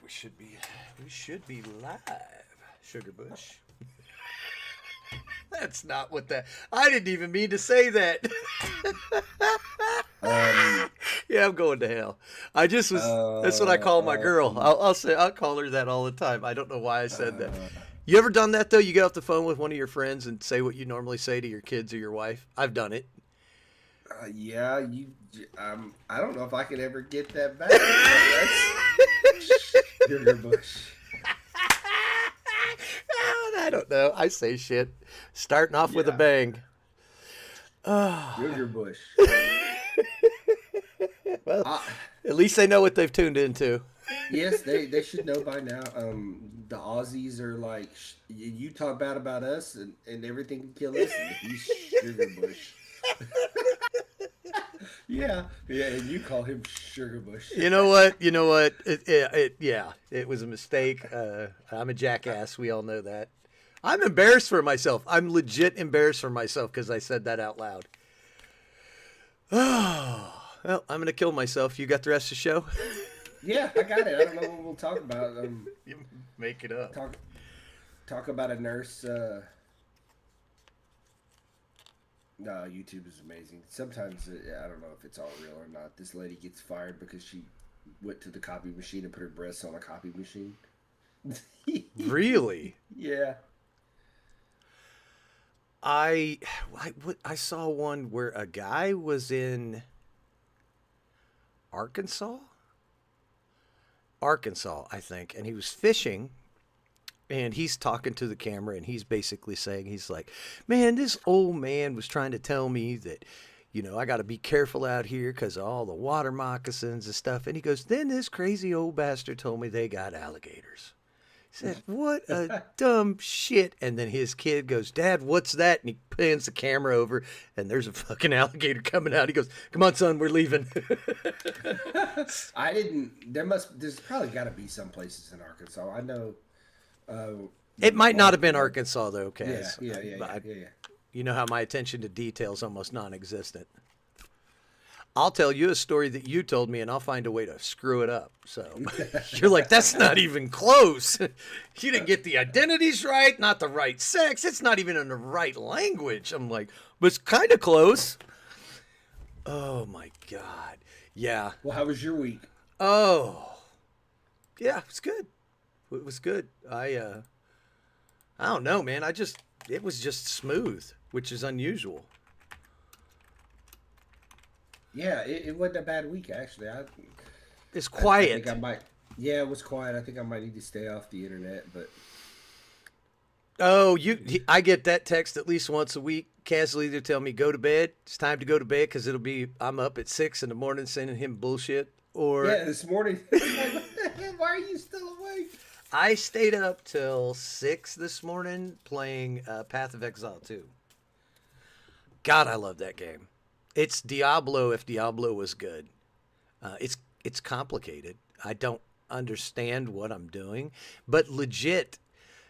We should be live, Sugar Bush. That's not what that. I didn't even mean to say that. Yeah, I'm going to hell. I just was. That's what I call my girl. I'll call her that all the time. I don't know why I said that. You ever done that though? You get off the phone with one of your friends and say what you normally say to your kids or your wife. I've done it. Yeah, I don't know if I could ever get that back. That's Sugar Bush. I don't know. I say shit. Starting off with a bang. Sugar Bush. Well, at least they know what they've tuned into. Yes, they should know by now. The Aussies are like, you talk bad about us and everything can kill us, and he's Sugar Bush. yeah, and you call him Sugar Bush. You know what? It was a mistake. I'm a jackass. We all know that. I'm embarrassed for myself. I'm legit embarrassed for myself because I said that out loud. Oh, well, I'm going to kill myself. You got the rest of the show? Yeah, I got it. I don't know what we'll talk about. You make it up. Talk about a nurse. No, YouTube is amazing. Sometimes, I don't know if it's all real or not. This lady gets fired because she went to the copy machine and put her breasts on a copy machine. Really? Yeah. I saw one where a guy was in Arkansas, I think, and he was fishing, and he's talking to the camera, and he's basically saying, he's like, man, this old man was trying to tell me that, I got to be careful out here because of all the water moccasins and stuff. And he goes, then this crazy old bastard told me they got alligators. Said, what a dumb shit. And then his kid goes, Dad, what's that? And he pans the camera over, and there's a fucking alligator coming out. He goes, come on, son, we're leaving. There's probably got to be some places in Arkansas. I know. It might not have been Arkansas, though, Kaz. Yeah. You know how my attention to detail is almost non-existent. I'll tell you a story that you told me, and I'll find a way to screw it up. So you're like, that's not even close. You didn't get the identities right, not the right sex. It's not even in the right language. I'm like, but it's kind of close. Oh, my God. Yeah. Well, how was your week? Oh, yeah, it was good. It was good. I don't know, man. It was just smooth, which is unusual. Yeah, it wasn't a bad week, actually. It's quiet. I think I might. Yeah, it was quiet. I think I might need to stay off the internet, but. Oh, I get that text at least once a week. Kaz will either tell me, go to bed. It's time to go to bed because I'm up at 6 in the morning sending him bullshit. Or yeah, this morning. Why are you still awake? I stayed up till 6 this morning playing Path of Exile 2. God, I love that game. It's Diablo if Diablo was good. It's complicated. I don't understand what I'm doing, but legit,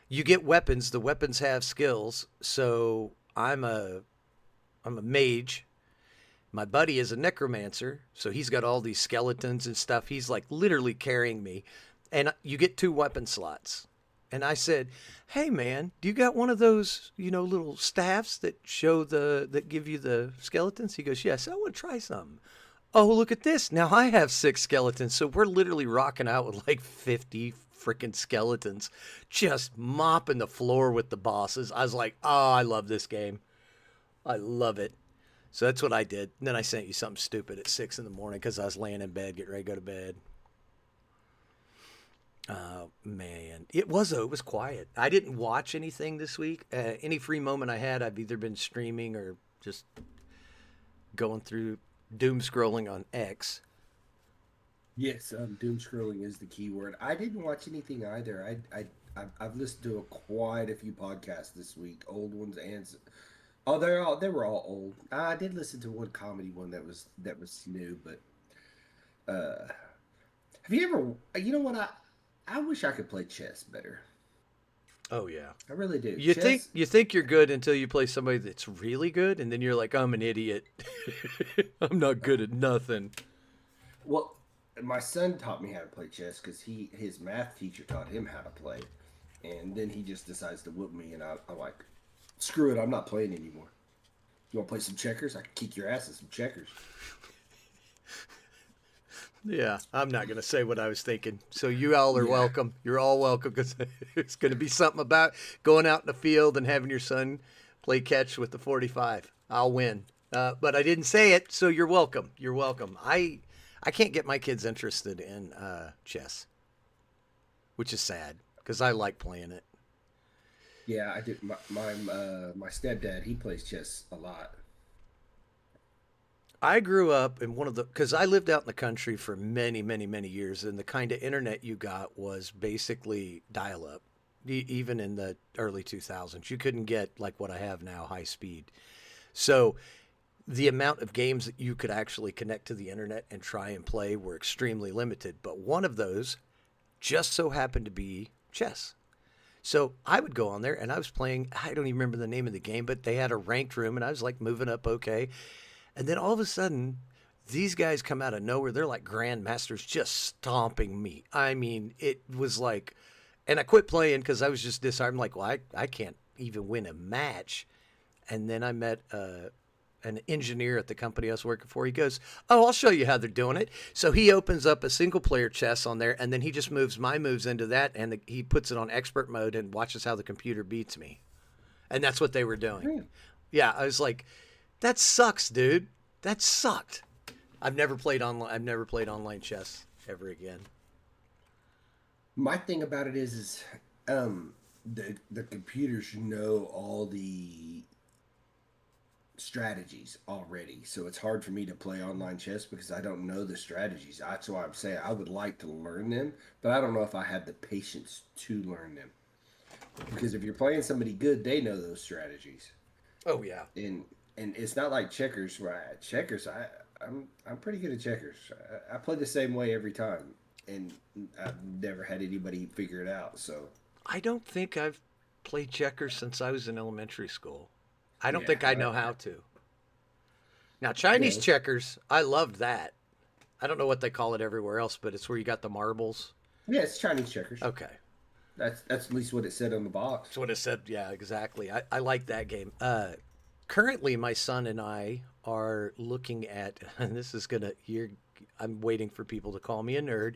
you get weapons. The weapons have skills. So I'm a mage. My buddy is a necromancer, so he's got all these skeletons and stuff. He's like literally carrying me, and you get 2 weapon slots. And I said, hey, man, do you got one of those, little staffs that that give you the skeletons? He goes, yes, I want to try some. Oh, look at this. Now I have 6 skeletons. So we're literally rocking out with like 50 freaking skeletons, just mopping the floor with the bosses. I was like, oh, I love this game. I love it. So that's what I did. And then I sent you something stupid at 6 in the morning because I was laying in bed, getting ready to go to bed. Man, it was quiet. I didn't watch anything this week. Any free moment I had, I've either been streaming or just going through doom scrolling on X. Yes, doom scrolling is the key word. I didn't watch anything either. I've listened to quite a few podcasts this week, old ones and they were all old. I did listen to one comedy one that was new, but have you ever? You know what I wish I could play chess better. Oh yeah, I really do. You think you're good until you play somebody that's really good, and then you're like, I'm an idiot. I'm not good at nothing. Well, my son taught me how to play chess because his math teacher taught him how to play, and then he just decides to whoop me, and I'm like, screw it, I'm not playing anymore. You want to play some checkers? I can kick your ass at some checkers. Yeah, I'm not going to say what I was thinking. So you all are Yeah, welcome. You're all welcome because it's going to be something about going out in the field and having your son play catch with the 45. I'll win. But I didn't say it, so you're welcome. You're welcome. I can't get my kids interested in chess, which is sad because I like playing it. yeah, I did. My stepdad, he plays chess a lot. I grew up in one of the because I lived out in the country for many, many, many years, and the kind of internet you got was basically dial-up. Even in the early 2000s, you couldn't get like what I have now, high speed. So the amount of games that you could actually connect to the internet and try and play were extremely limited. But one of those just so happened to be chess. So I would go on there and I was playing, I don't even remember the name of the game, but they had a ranked room and I was like moving up okay. And then all of a sudden, these guys come out of nowhere. They're like grandmasters just stomping me. I mean, it was like, and I quit playing because I was just disheartened. Like, well, I can't even win a match. And then I met an engineer at the company I was working for. He goes, "Oh, I'll show you how they're doing it." So he opens up a single player chess on there, and then he just moves my moves into that, and he puts it on expert mode and watches how the computer beats me. And that's what they were doing. Man, Yeah, I was like, that sucks, dude. That sucked. I've never played online. I've never played online chess ever again. my thing about it is the computers know all the strategies already, so it's hard for me to play online chess because I don't know the strategies. That's why I'm saying I would like to learn them, but I don't know if I have the patience to learn them. Because if you're playing somebody good, they know those strategies, Oh yeah. and it's not like checkers. Where checkers, I'm pretty good at checkers. I play the same way every time, and I've never had anybody figure it out. So I don't think I've played checkers since I was in elementary school. I don't yeah, think I know how to. Now yeah, Chinese checkers, I loved that. I don't know what they call it everywhere else, but it's where you got the marbles. yeah, it's Chinese checkers. Okay. That's at least what it said on the box. That's what it said. Yeah, exactly. I like that game. Currently, my son and I are looking at, and this is gonna. I'm waiting for people to call me a nerd.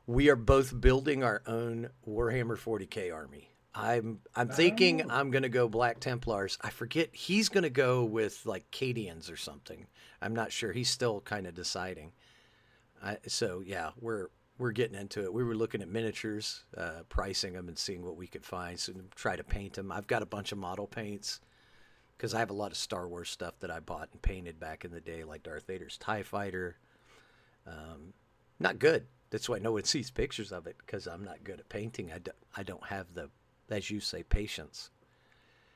We are both building our own Warhammer 40K army. I'm thinking Oh, I'm gonna go Black Templars. I forget he's gonna go with like Cadians or something. I'm not sure. He's still kind of deciding. So yeah, we're getting into it. We were looking at miniatures, pricing them, and seeing what we could find. So try to paint them. I've got a bunch of model paints because I have a lot of Star Wars stuff that I bought and painted back in the day, like Darth Vader's Tie Fighter. Not good. That's why no one sees pictures of it because I'm not good at painting. I don't have the, as you say, patience.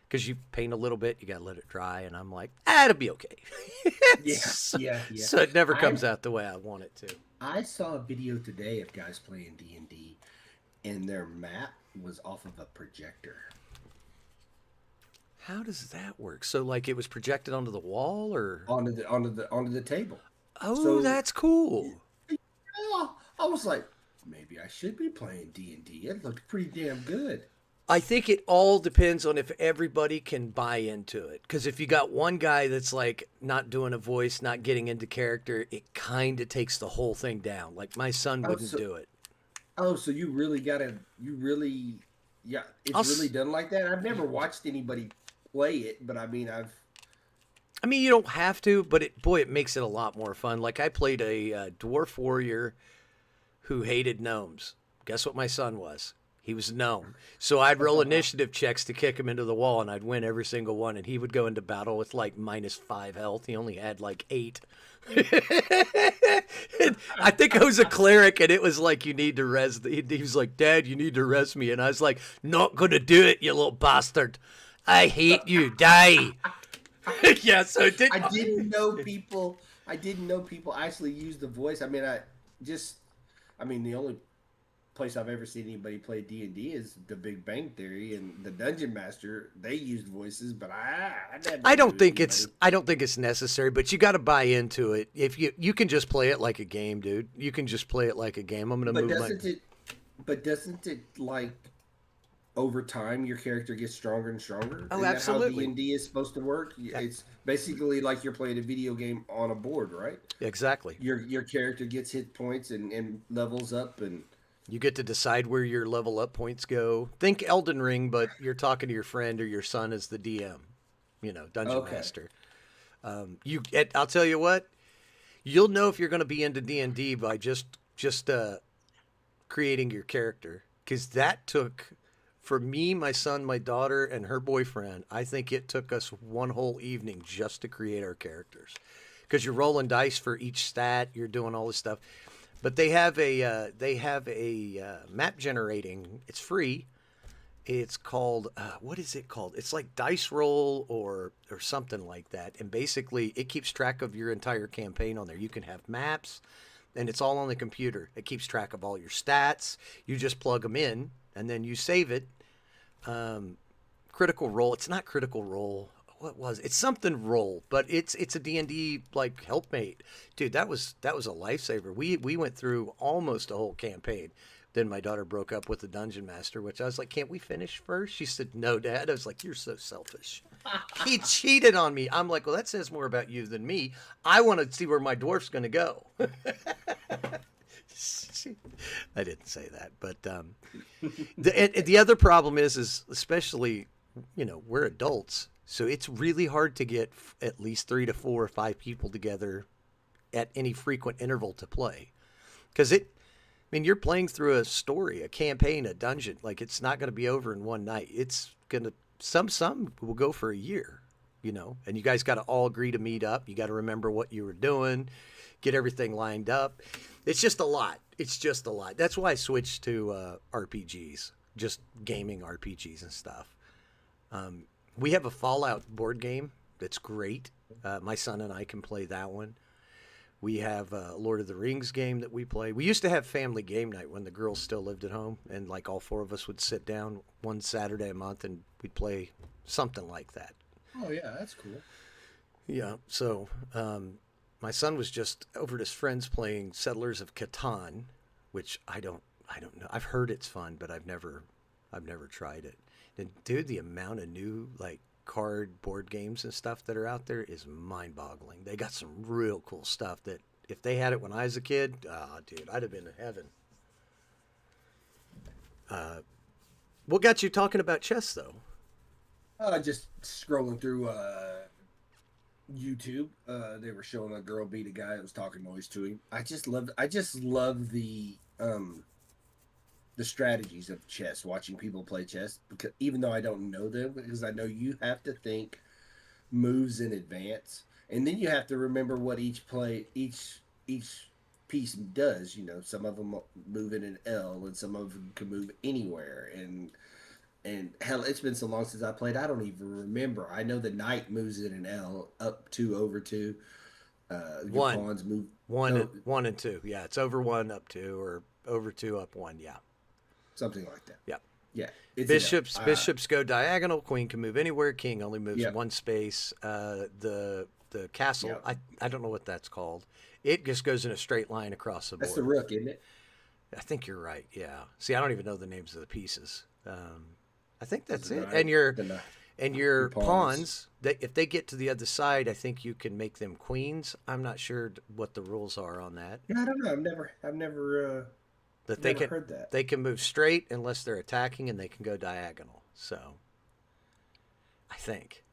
Because you paint a little bit, you gotta let it dry, and I'm like, it'll be okay. yeah, so, yeah, yeah. so it never I comes out the way I want it to. I saw a video today of guys playing D&D, and their map was off of a projector. How does that work? So like it was projected onto the wall, or Onto the table. oh, So that's cool. yeah, I was like, maybe I should be playing D&D. It looked pretty damn good. I think it all depends on if everybody can buy into it. Because if you got one guy that's like not doing a voice, not getting into character, it kind of takes the whole thing down. Like my son Oh, wouldn't so do it. so you really gotta, you really, yeah, I'll, it's really done like that. I've never watched anybody play it, but I mean, I mean, you don't have to, but it makes it a lot more fun. Like I played a dwarf warrior who hated gnomes. Guess what my son was? He was a gnome. So I'd roll initiative checks to kick him into the wall, and I'd win every single one. And he would go into battle with like -5 health. He only had like 8. And I think I was a cleric, and it was like, you need to res. He was like, Dad, you need to res me. And I was like, not going to do it, you little bastard. I hate you. Die. Yeah, so it did. I didn't know people. I didn't know people actually use the voice. I mean, I mean, the only place I've ever seen anybody play D&D is The Big Bang Theory, and the Dungeon Master, they used voices, but I never knew anybody. I don't think it's necessary, but you got to buy into it. If you can just play it like a game, dude. You can just play it like a game. I'm gonna But move my. doesn't it? But doesn't it like over time your character gets stronger and stronger? Oh, Isn't that how absolutely. D&D is supposed to work? Yeah, It's basically like you're playing a video game on a board, right? exactly. Your character gets hit points and levels up and You get to decide where your level up points go. Think Elden Ring, but you're talking to your friend or your son as the DM. Dungeon okay. Master. I'll tell you what. You'll know if you're going to be into D&D by just creating your character, because that took, for me, my son, my daughter, and her boyfriend, I think it took us one whole evening just to create our characters, because you're rolling dice for each stat, you're doing all this stuff. But they have a map generating. It's free. It's called what is it called? It's like Dice Roll or something like that. And basically, it keeps track of your entire campaign on there. You can have maps, and it's all on the computer. It keeps track of all your stats. You just plug them in, and then you save it. Critical Role. It's not Critical Role. What was it? It's something Roll, but it's a D&D like helpmate, dude. That was a lifesaver. We went through almost a whole campaign. Then my daughter broke up with the dungeon master, which I was like, "Can't we finish first?" She said, "No, Dad." I was like, "You're so selfish." He cheated on me. I'm like, "Well, that says more about you than me. I want to see where my dwarf's going to go." I didn't say that, but the other problem is especially, we're adults, so it's really hard to get at least 3 to 4 or 5 people together at any frequent interval to play, because you're playing through a story, a campaign, a dungeon. Like, it's not going to be over in one night. It's going to, some will go for a year, and you guys got to all agree to meet up. You got to remember what you were doing, get everything lined up. It's just a lot. It's just a lot. That's why I switched to RPGs, just gaming RPGs and stuff. We have a Fallout board game that's great. My son and I can play that one. We have a Lord of the Rings game that we play. We used to have family game night when the girls still lived at home, and like all 4 of us would sit down one Saturday a month and we'd play something like that. Oh yeah, that's cool. Yeah. So my son was just over at his friends playing Settlers of Catan, which I don't know. I've heard it's fun, but I've never tried it. And dude, the amount of new like card board games and stuff that are out there is mind-boggling. They got some real cool stuff that if they had it when I was a kid, dude, I'd have been in heaven. What got you talking about chess though? Just scrolling through YouTube. They were showing a girl beat a guy that was talking noise to him. I just love the strategies of chess, watching people play chess, because even though I don't know them, because I know you have to think moves in advance, and then you have to remember what each piece does. Some of them move in an L, and some of them can move anywhere. And hell, it's been so long since I played, I don't even remember. I know the knight moves in an L, up two, over two. Your One, pawns move. one, Oh, one and two. Yeah, it's over one, up two, or over two, up one. Yeah, something like that. yeah. Yeah, it's an L. Bishops go diagonal. Queen can move anywhere. King only moves Yep. one space. The castle. Yep. I don't know what that's called. It just goes in a straight line across the That's the board. rook, isn't it? I think you're right. Yeah. See, I don't even know the names of the pieces. I think That's that's the it. knight. And Your your pawns. pawns. That if they get to the other side, I think you can make them queens. I'm not sure what the rules are on that. Yeah, I don't know. I've That never heard that. they can move straight unless they're attacking, and they can go diagonal. So I think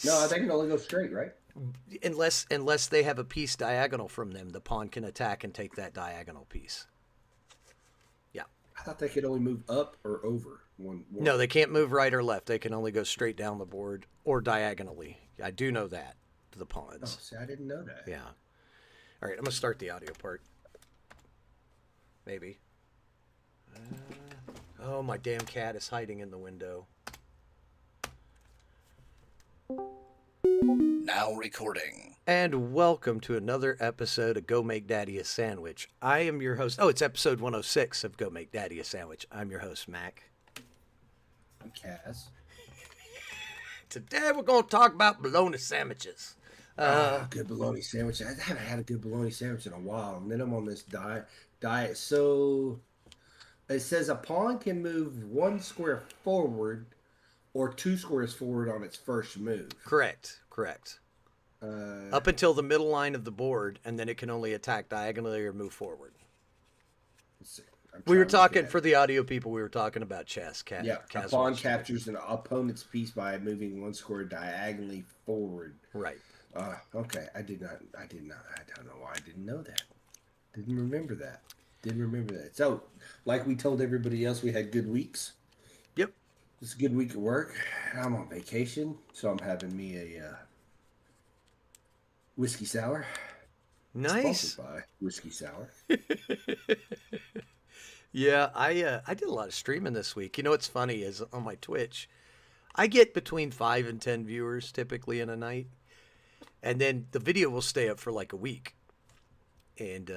No, they can only go straight, right? unless they have a piece diagonal from them, the pawn can attack and take that diagonal piece. Yeah. I thought they could only move up or over one. No, they can't move right or left. They can only go straight down the board or diagonally. I do know that, the Oh, pawns. see, I didn't know that. Yeah. All right, I'm going to start the audio part. Maybe. Oh, my damn cat is hiding in the window. Now recording. And welcome to another episode of Go Make Daddy a Sandwich. I am your host. Oh, it's episode 106 of Go Make Daddy a Sandwich. I'm your host, Mac. I'm Kaz. Today we're going to talk about bologna sandwiches. Good bologna sandwich. I haven't had a good bologna sandwich in a while, and then I'm on this diet. So it says a pawn can move 1 square forward or 2 squares forward on its first move. Correct. Uh, Up until the middle line of the board, and then it can only attack diagonally or move forward. let's see. I'm We were trying to look talking, at for the audio people, we were talking about chess. Yeah, a Kaz pawn watched it. captures an opponent's piece by moving 1 square diagonally forward. Right. Okay, I don't know why I didn't know that. Didn't remember that. So, like we told everybody else, we had good weeks. Yep. It's a good week at work. I'm on vacation, so I'm having me a whiskey sour. Nice. Sponsored by Whiskey Sour. Yeah, I did a lot of streaming this week. You know what's funny is on my Twitch, I get between 5 and 10 viewers typically in a night. And then the video will stay up for like a week. And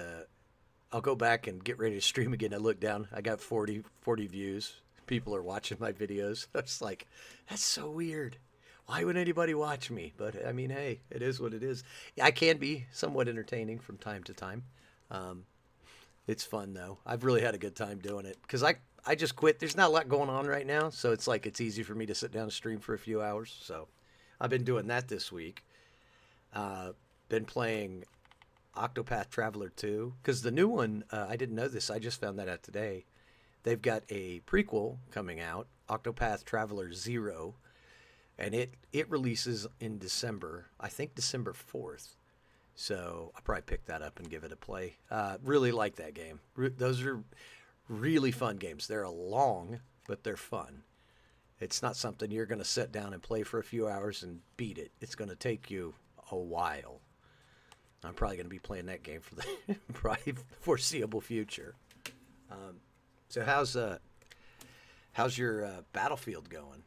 I'll go back and get ready to stream again. I look down, I got 40 views. People are watching my videos. I was like, that's so weird. Why would anybody watch me? But I mean, hey, it is what it is. I can be somewhat entertaining from time to time. It's fun though. I've really had a good time doing it because I just quit. There's not a lot going on right now, so it's like it's easy for me to sit down and stream for a few hours. So I've been doing that this week. Been playing Octopath Traveler 2 because the new one, I didn't know this. I just found that out today. They've got a prequel coming out, Octopath Traveler 0, and it releases in December. I think December 4th. So I'll probably pick that up and give it a play. Really like that game. Those are really fun games. They're long, but they're fun. It's not something you're going to sit down and play for a few hours and beat it. It's going to take you a while. I'm probably going to be playing that game for the probably foreseeable future. So how's your Battlefield going?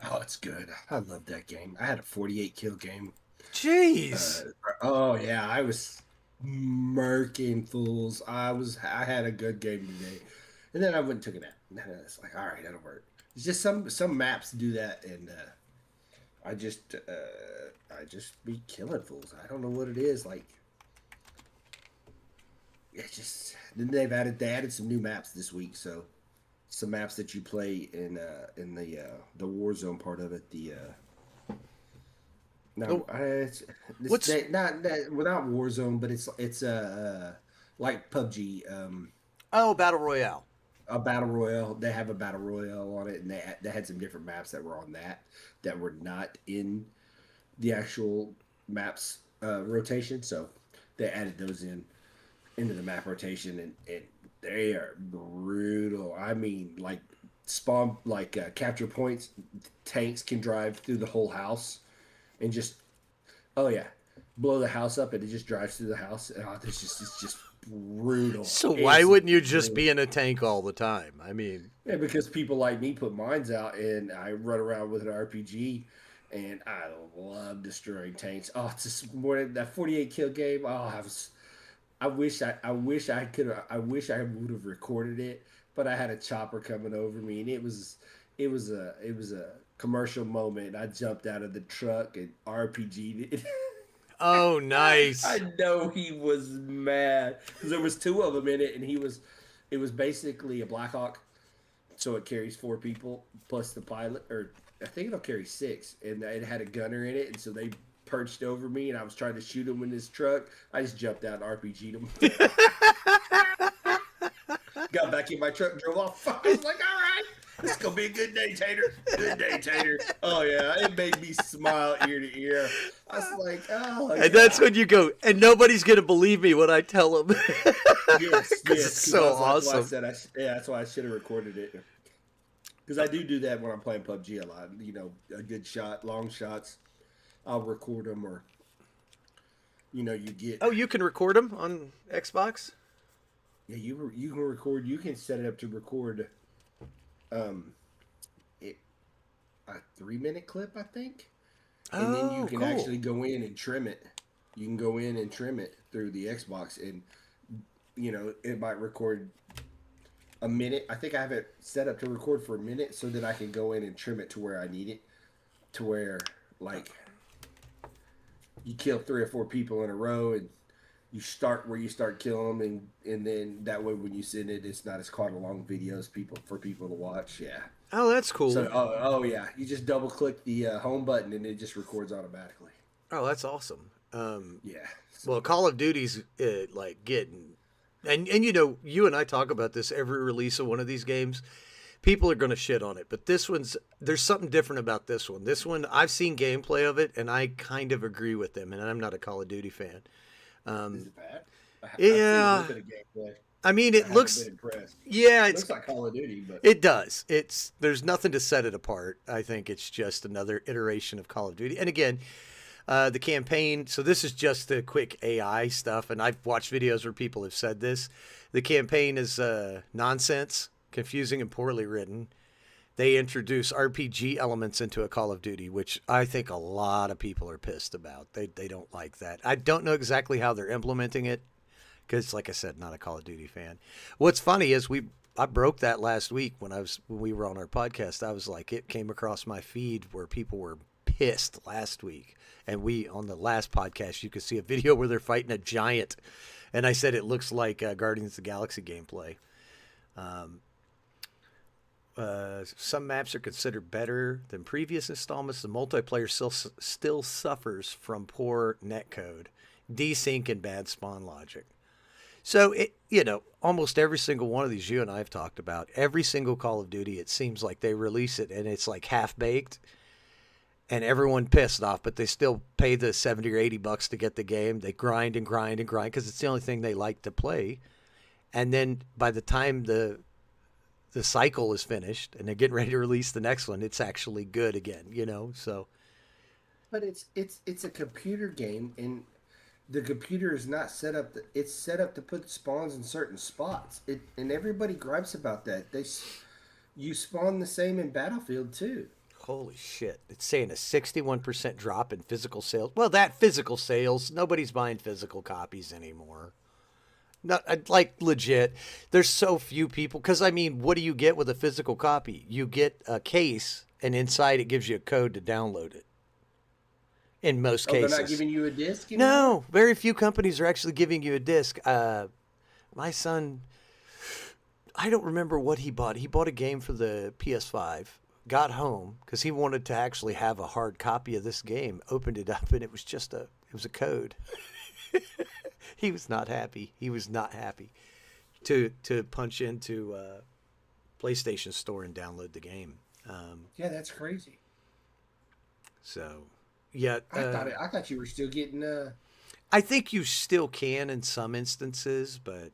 Oh, it's good. I love that game. I had a 48 kill game. Jeez. Oh yeah, I was murking fools. I had a good game today, and then I went and took a nap. And then it's like, all right, that'll work. It's just some maps do that, and I just be killing fools. I don't know what it is. Like, it's just then they added some new maps this week. So some maps that you play in the Warzone part of it. No, it's not without Warzone, but it's like PUBG. Oh, Battle Royale. A battle royale. They have a battle royale on it, and they had some different maps that were on that were not in the actual maps rotation. So they added those into the map rotation, and they are brutal. I mean, like spawn capture points. Tanks can drive through the whole house and just blow the house up, and it just drives through the house. It's just brutal. So why wouldn't you just be in a tank all the time? I mean, yeah, because people like me put mines out, and I run around with an RPG, and I love destroying tanks. Oh, it's just more that 48 kill game. Oh, I wish I would have recorded it, but I had a chopper coming over me, and it was a commercial moment. I jumped out of the truck and RPG'd it. oh, nice. I know he was mad because there was two of them in it, and it was basically a Blackhawk, so it carries 4 people plus the pilot, or I think it'll carry 6, and it had a gunner in it, and so they perched over me, and I was trying to shoot him in his truck. I just jumped out and RPG'd him. Got back in my truck, drove off. I was like, all right. This is gonna be a good day, Tater. Good day, Tater. Oh yeah, it made me smile ear to ear. I was like, oh. And that's when you go, and nobody's gonna believe me when I tell them. Yes, it's so awesome. That's why I should have recorded it. Because I do that when I'm playing PUBG a lot. You know, a good shot, long shots, I'll record them, or you get. Oh, you can record them on Xbox. Yeah, you can record. You can set it up to record. A 3-minute clip, I think, and then you Oh, can cool. actually go in and trim it. You can go in and trim it through the Xbox, and it might record a minute. I think I have it set up to record for a minute so that I can go in and trim it to where I need it, to where like you kill 3 or 4 people in a row, and you start where you start killing them, and then that way when you send it, it's not as caught along videos people to watch. Yeah. Oh, that's So cool. oh yeah, you just double click the home button and it just records automatically. Oh, that's awesome. Yeah. So Well, Call of Duty's like getting, and you and I talk about this every release of one of these games. People are going to shit on it, but there's something different about this one. This one I've seen gameplay of it, and I kind of agree with them. And I'm not a Call of Duty fan. is it bad? I've seen a little Yeah, bit of gameplay. I mean I it haven't been looks, impressed. yeah, It looks like Call of Duty, but it does. There's nothing to set it apart. I think it's just another iteration of Call of Duty. And again, the campaign. So this is just the quick AI stuff, and I've watched videos where people have said this. The campaign is nonsense, confusing, and poorly written. They introduce RPG elements into a Call of Duty, which I think a lot of people are pissed about. They don't like that. I don't know exactly how they're implementing it because, like I said, not a Call of Duty fan. What's funny is I broke that last week when we were on our podcast. I was like, it came across my feed where people were pissed last week, and we on the last podcast you could see a video where they're fighting a giant, and I said it looks like Guardians of the Galaxy gameplay. Some maps are considered better than previous installments. The multiplayer still suffers from poor netcode, desync, and bad spawn logic. So almost every single one of these you and I have talked about, every single Call of Duty, it seems like they release it and it's like half baked, and everyone pissed off, but they still pay the 70 or $80 to get the game. They grind and grind and grind because it's the only thing they like to play. And then by the time the cycle is finished and they're getting ready to release the next one, it's actually good again. So but it's a computer game, and the computer is not set up. It's set up to put spawns in certain spots. And everybody gripes about that. You spawn the same in Battlefield too. holy shit, it's saying a 61% drop in physical sales. Well, that physical sales, nobody's buying physical copies anymore. Not like legit. There's so few people because I mean, what do you get with a physical copy? You get a case, and inside it gives you a code to download it. In most Oh, they're not cases, giving you a disc anymore. no. Very few companies are actually giving you a disc. My son, I don't remember what he bought. He bought a game for the PS5. Got home because he wanted to actually have a hard copy of this game. Opened it up, and it was a code. He was not happy. He was not happy to punch into PlayStation Store and download the game. Yeah, that's crazy. So, yeah, I thought you were still getting. I think you still can in some instances, but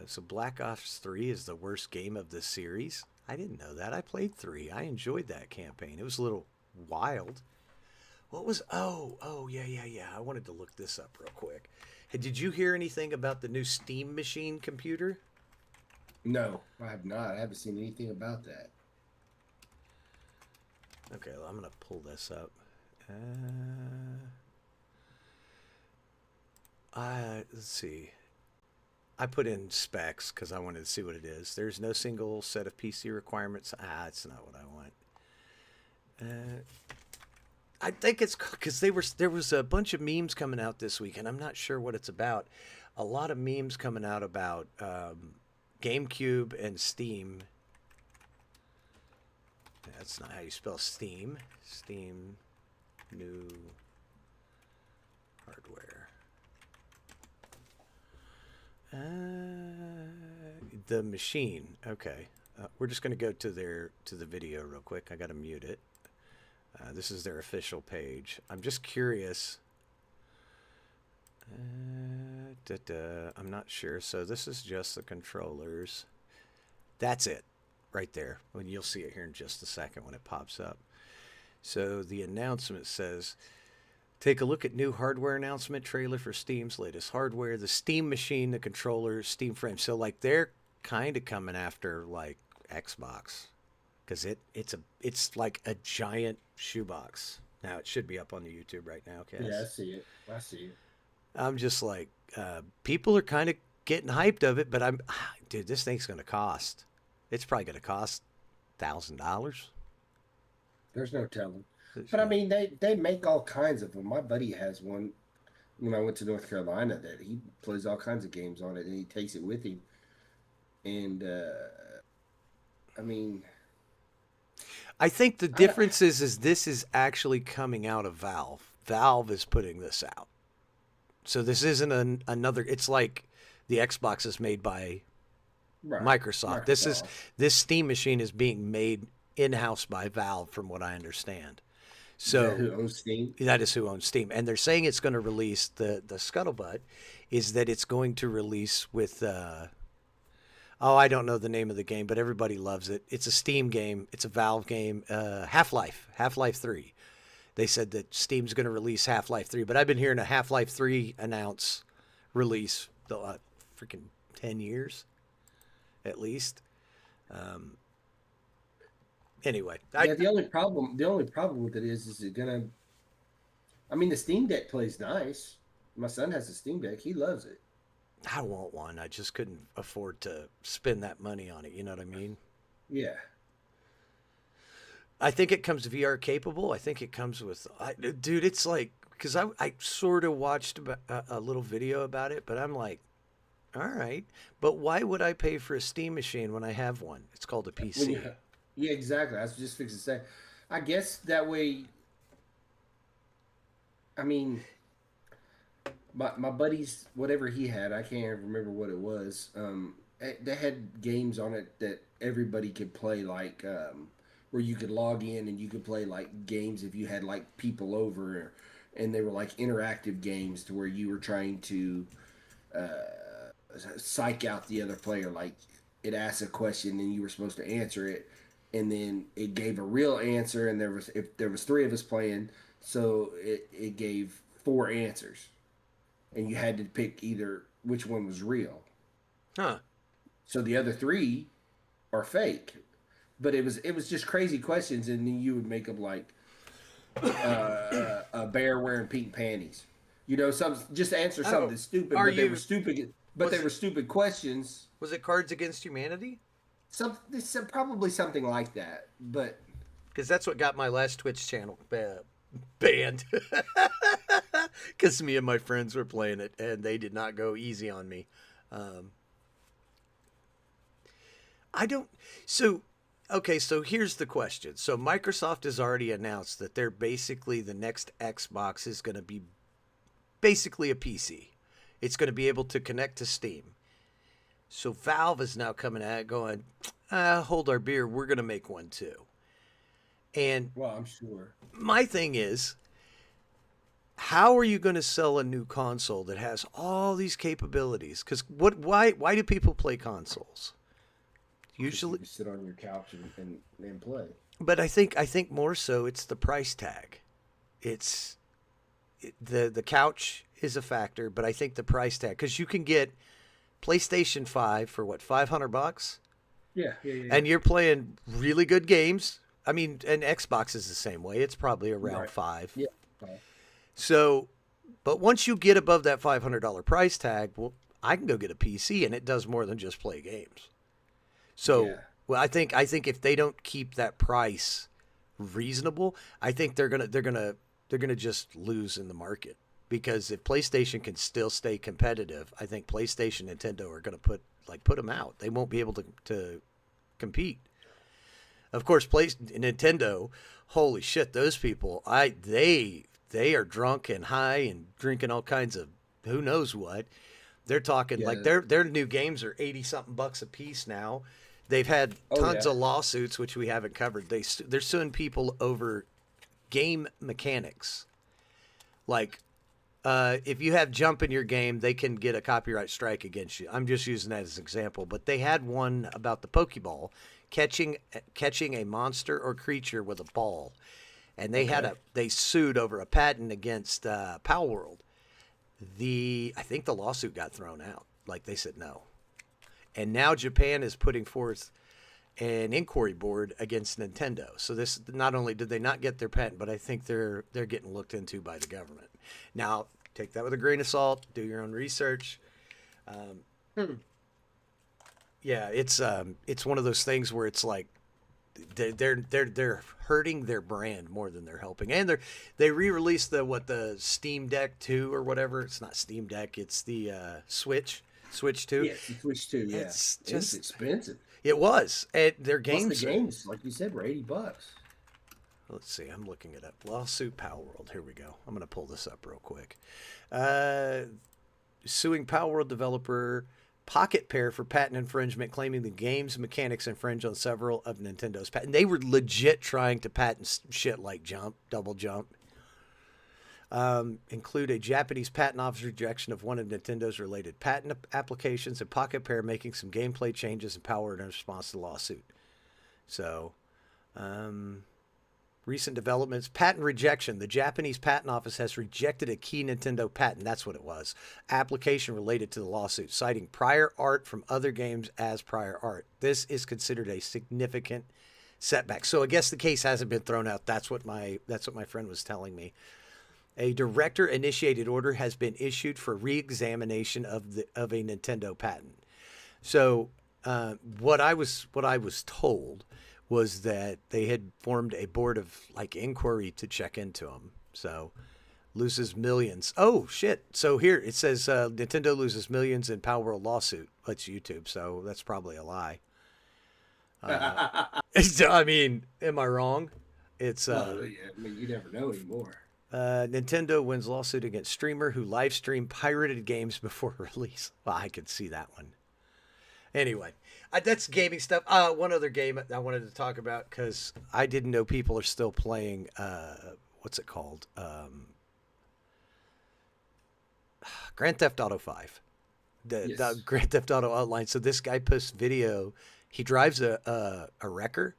so Black Ops 3 is the worst game of the series. I didn't know that. I played 3. I enjoyed that campaign. It was a little wild. What was? Oh, yeah. I wanted to look this up real quick. Hey, did you hear anything about the new Steam Machine computer? No, I have not. I haven't seen anything about that. Okay, well, I'm gonna pull this up. Let's see. I put in specs because I wanted to see what it is. There's no single set of PC requirements. That's not what I want. I think it's because there was a bunch of memes coming out this week, and I'm not sure what it's about. A lot of memes coming out about GameCube and Steam. That's not how you spell Steam. Steam, new hardware. The machine. Okay, we're just gonna go to the video real quick. I gotta mute it. This is their official page. I'm just curious. I'm not sure. So this is just the controllers. That's it right there. Well, you'll see it here in just a second when it pops up. So the announcement says, take a look at new hardware announcement trailer for Steam's latest hardware, the Steam Machine, the controller, Steam Frame. So like they're kind of coming after like Xbox because it's like a giant shoebox. Now it should be up on the YouTube right now, Yeah, I Cass. see it. I see it. I'm just like, people are kind of getting hyped of it, but dude, this thing's going to cost. It's probably going to cost $1,000. There's no telling. But I mean, they make all kinds of them. My buddy has one when I went to North Carolina that he plays all kinds of games on it and he takes it with him. And I mean, I think the I difference is this is actually coming out of Valve. Valve is putting this out. So this isn't another. It's like the Xbox is made by right, Microsoft. Microsoft. This Steam machine is being made in house by Valve, from what I understand. Is that So who owns Steam? that is who owns Steam, and they're saying it's going to release the scuttlebutt is that it's going to release with. Oh, I don't know the name of the game, but everybody loves it. It's a Steam game. It's a Valve game. Half-Life 3. They said that Steam's going to release Half-Life 3, but I've been hearing a Half-Life 3 announce release the freaking 10 years at least. Anyway, Yeah, the only problem with it is it gonna? I mean, the Steam Deck plays nice. My son has a Steam Deck. He loves it. I want one. I just couldn't afford to spend that money on it. You know what I mean? Yeah. I think it comes VR capable. I think it comes with, dude. It's like because I sort of watched a little video about it, but I'm like, all right, but why would I pay for a Steam machine when I have one? It's called a When PC. you, yeah, exactly. I was just fixing to say. I guess that way. I mean, my buddy's whatever he had, I can't even remember what it was. They had games on it that everybody could play, like where you could log in and you could play like games if you had like people over, and they were like interactive games to where you were trying to psych out the other player. Like it asked a question and you were supposed to answer it, and then it gave a real answer. And if there was three of us playing, so it gave four answers, and you had to pick either which one was real. Huh. So the other three are fake. But it was just crazy questions, and then you would make them like a bear wearing pink panties. Some just answer Oh, something stupid, are but they were you? stupid. But Was they it were stupid questions. was it Cards Against Humanity? Probably something like that. But Because that's what got my last Twitch channel banned. Because me and my friends were playing it, and they did not go easy on me. Um, I don't. So, okay, so here's the question. So, Microsoft has already announced that they're basically the next Xbox is going to be basically a PC. It's going to be able to connect to Steam. So, Valve is now coming at it going, hold our beer. We're going to make one too. And well, I'm sure. my thing is, how are you going to sell a new console that has all these capabilities? Because why do people play consoles? Usually, You sit on your couch and play. but I think more so it's the price tag. The couch is a factor, but I think the price tag, because you can get PlayStation 5 for what, $500, Yeah, yeah, yeah. and you're playing really good games. I mean, and Xbox is the same way. It's probably around Right. five. Yeah. So, but once you get above that $500 price tag, well, I can go get a PC and it does more than just play games. So, Yeah. well, I think if they don't keep that price reasonable, I think they're gonna just lose in the market. Because if PlayStation can still stay competitive, I think PlayStation and Nintendo are gonna put them out. They won't be able to compete. Of course, Nintendo, holy shit, those people, they are drunk and high and drinking all kinds of who knows what. They're talking like Yeah. their new games are 80 something bucks a piece now. They've had Oh tons yeah. of lawsuits which we haven't covered. They're suing people over game mechanics. Like if you have jump in your game, they can get a copyright strike against you. I'm just using that as an example. But they had one about the Pokeball catching a monster or creature with a ball, and Okay. they sued over a patent against Pal World. I think the lawsuit got thrown out. Like they said no, and now Japan is putting forth an inquiry board against Nintendo. So this, not only did they not get their patent, but I think they're getting looked into by the government. Now, take that with a grain of salt. Do your own research. Hmm. Yeah, it's one of those things where it's like they're hurting their brand more than they're helping. And they re-released the Steam Deck 2 or whatever. It's not Steam Deck, it's the Switch 2. Yes, the Switch 2, yeah. It's It's just expensive. it was. And their Plus the games are, games, like you said, were $80. let's see, I'm looking it up. Lawsuit Power World. Here we go. I'm going to pull this up real quick. Uh Suing Power World developer Pocket Pair for patent infringement, claiming the game's mechanics infringe on several of Nintendo's patents. They were legit trying to patent shit like jump, double jump. Include a Japanese patent office rejection of one of Nintendo's related patent applications, and Pocket Pair making some gameplay changes in Power in response to the lawsuit. So, recent developments, patent rejection. The Japanese patent office has rejected a key Nintendo patent. That's what it was. Application related to the lawsuit, citing prior art from other games as prior art. This is considered a significant setback. So I guess the case hasn't been thrown out. That's what my friend was telling me. A director-initiated order has been issued for re-examination of a Nintendo patent. So what I was told was that they had formed a board of like inquiry to check into them. So loses millions. Oh shit! So here it says Nintendo loses millions in Power World lawsuit. That's YouTube, so that's probably a lie. I mean, am I wrong? It's Well, yeah, I mean, you never know anymore. Nintendo wins lawsuit against streamer who live streamed pirated games before release. Well, I could see that one. Anyway, that's gaming stuff. One other game I wanted to talk about because I didn't know people are still playing. What's it called? Grand Theft Auto 5. The Grand Theft Auto Outline. So this guy posts video. He drives a wrecker.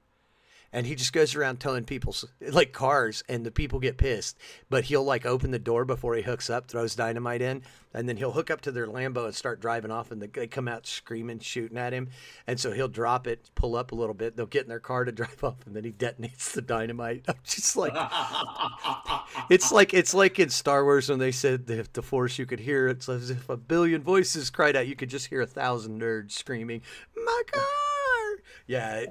And he just goes around telling people, like cars, and the people get pissed. But he'll like open the door before he hooks up, throws dynamite in, and then he'll hook up to their Lambo and start driving off. And they come out screaming, shooting at him. And so he'll drop it, pull up a little bit. They'll get in their car to drive off, and then he detonates the dynamite. I'm just like, it's like in Star Wars when they said the Force you could hear. It's as if a billion voices cried out. You could just hear 1,000 nerds screaming, "My car!" Yeah,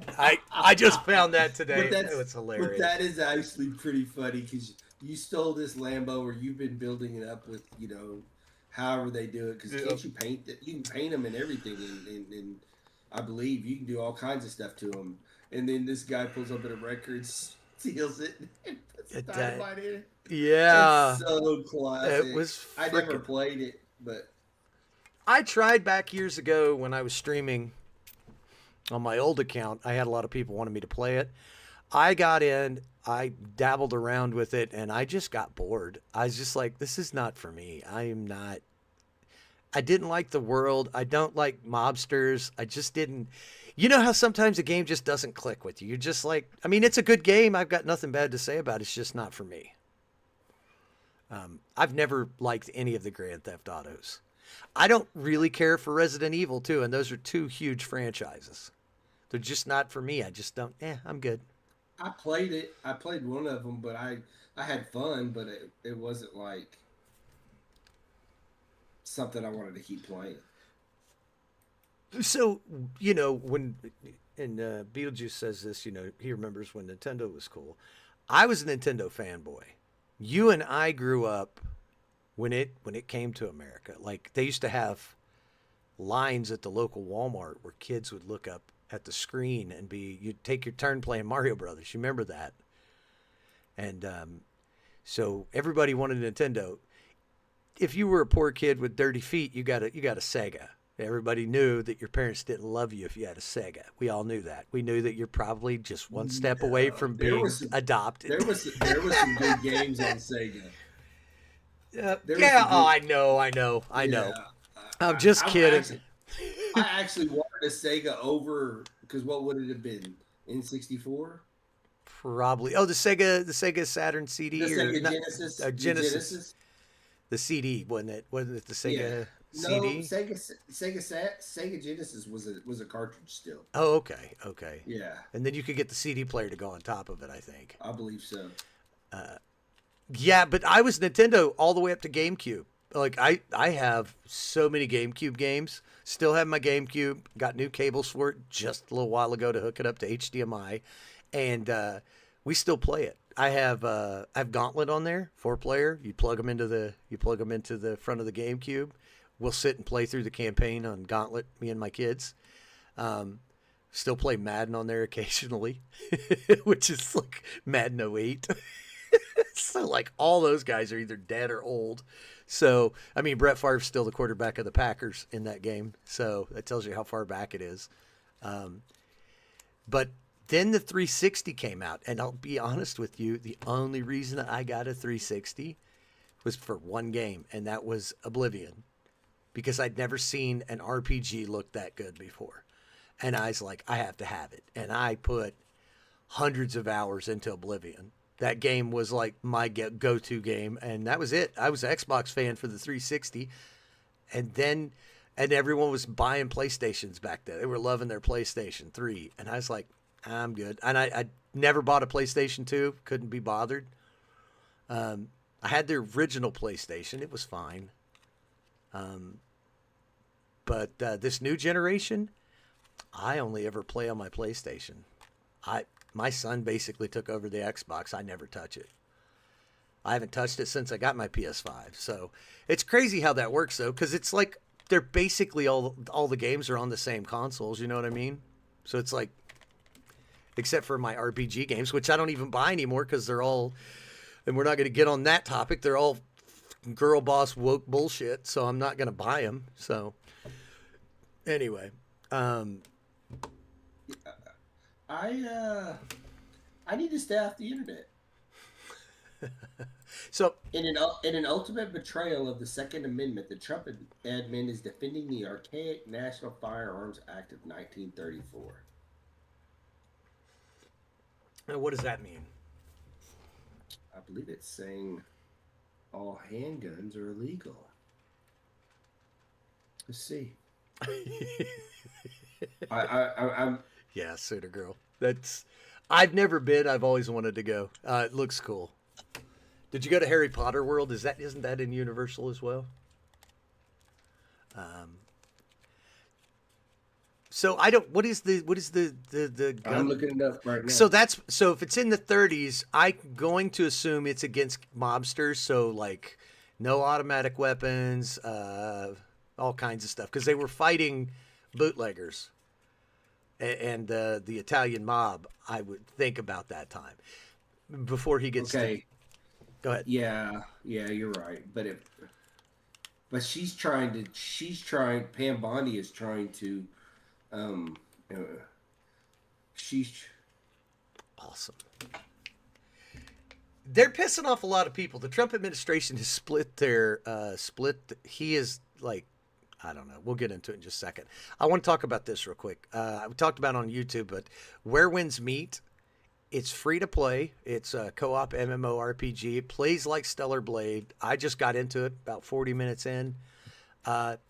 I just found that today. It's hilarious. But that is actually pretty funny because you stole this Lambo or you've been building it up with, however they do it. Because can't you paint it? You can paint them and everything. And I believe you can do all kinds of stuff to them. And then this guy pulls up at a record, steals it, and puts dynamite in it. Yeah. It's so classic. It was I never played it, but I tried back years ago when I was streaming. On my old account, I had a lot of people wanting me to play it. I got in, I dabbled around with it, and I just got bored. I was just like, this is not for me. I didn't like the world. I don't like mobsters. I just didn't. You know how sometimes a game just doesn't click with you? You're just like, I mean, it's a good game. I've got nothing bad to say about it. It's just not for me. I've never liked any of the Grand Theft Autos. I don't really care for Resident Evil, too, and those are two huge franchises. They're just not for me. I just don't. I'm good. I played it. I played one of them, but I had fun, but it wasn't like something I wanted to keep playing. So, when, and Beetlejuice says this, he remembers when Nintendo was cool. I was a Nintendo fanboy. You and I grew up when it came to America. Like, they used to have lines at the local Walmart where kids would look up at the screen and you'd take your turn playing Mario Brothers. You remember that? And so everybody wanted a Nintendo. If you were a poor kid with dirty feet, you got a Sega. Everybody knew that your parents didn't love you if you had a Sega. We all knew that. We knew that you're probably just one step away from being adopted. There was some good games on Sega. I know. I'm just kidding. I actually wanted a Sega over because what would it have been? N64? Probably. Oh, the Sega Saturn CD the Sega Genesis. Genesis. The CD, wasn't it? Wasn't it the Sega? No, CD? Sega Genesis was a cartridge still. Oh, okay, okay. Yeah, And then you could get the CD player to go on top of it, I think. I believe so. Yeah, but I was Nintendo all the way up to GameCube. Like I have so many GameCube games. Still have my GameCube. Got new cables for it just a little while ago to hook it up to HDMI, and we still play it. I have Gauntlet on there, 4 player. You plug them into the front of the GameCube. We'll sit and play through the campaign on Gauntlet. Me and my kids. Still play Madden on there occasionally, which is like Madden '08. So like all those guys are either dead or old. So I mean, Brett Favre's still the quarterback of the Packers in that game. So that tells you how far back it is. But then the 360 came out, and I'll be honest with you, the only reason I got a 360 was for one game, and that was Oblivion, because I'd never seen an RPG look that good before. And I was like, I have to have it. And I put hundreds of hours into Oblivion. That game was like my go-to game, and that was it. I was an Xbox fan for the 360, and everyone was buying PlayStations back then. They were loving their PlayStation 3, and I was like, I'm good. And I never bought a PlayStation 2, couldn't be bothered. I had the original PlayStation. It was fine. But this new generation, I only ever play on my PlayStation. My son basically took over the Xbox. I never touch it. I haven't touched it since I got my PS5. So it's crazy how that works, though, because it's like they're basically all the games are on the same consoles. You know what I mean? So it's like, except for my RPG games, which I don't even buy anymore because they're all, and we're not going to get on that topic. They're all girl boss woke bullshit. So I'm not going to buy them. So anyway, I need to stay off the internet. so In an ultimate betrayal of the Second Amendment, the Trump admin is defending the archaic National Firearms Act of 1934. what does that mean? I believe it's saying all handguns are illegal. Let's see. I'm Yeah, Suitor Girl. I've never been. I've always wanted to go. It looks cool. Did you go to Harry Potter World? Isn't that in Universal as well? So I don't. What is the gun? I'm looking it up right now. So if it's in the 30s, I'm going to assume it's against mobsters. So like, no automatic weapons, all kinds of stuff, because they were fighting bootleggers and the Italian mob. I would think about that time before he gets okay. Go ahead. Yeah, you're right. But she's trying. Pam Bondi is trying to, uh, she's Awesome. They're pissing off a lot of people. The Trump administration has he is like, I don't know. We'll get into it in just a second. I want to talk about this real quick. We talked about it on YouTube, but Where Winds Meet, it's free to play. It's a co-op MMORPG. It plays like Stellar Blade. I just got into it about 40 minutes in.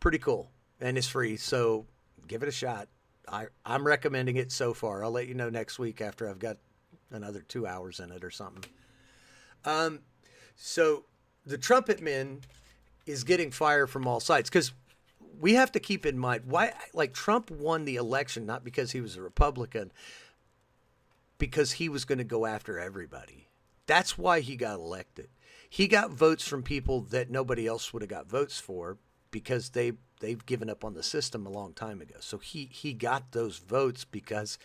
Pretty cool. And it's free, so give it a shot. I'm recommending it so far. I'll let you know next week after I've got another 2 hours in it or something. So the trumpet man is getting fire from all sides, because we have to keep in mind why, like, Trump won the election not because he was a Republican, because he was going to go after everybody. That's why he got elected. He got votes from people that nobody else would have got votes for, because they've given up on the system a long time ago. So he got those votes because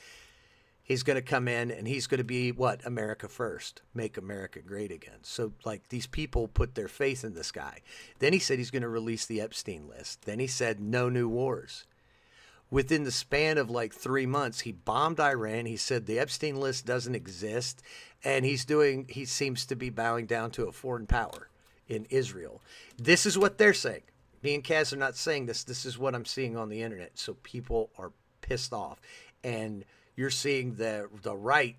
he's going to come in and he's going to be what? America first, make America great again. So like, these people put their faith in this guy. Then he said he's going to release the Epstein list. Then he said no new wars. Within the span of like 3 months, he bombed Iran. He said the Epstein list doesn't exist. And he seems to be bowing down to a foreign power in Israel. This is what they're saying. Me and Kaz are not saying this. This is what I'm seeing on the internet. So people are pissed off. And you're seeing the right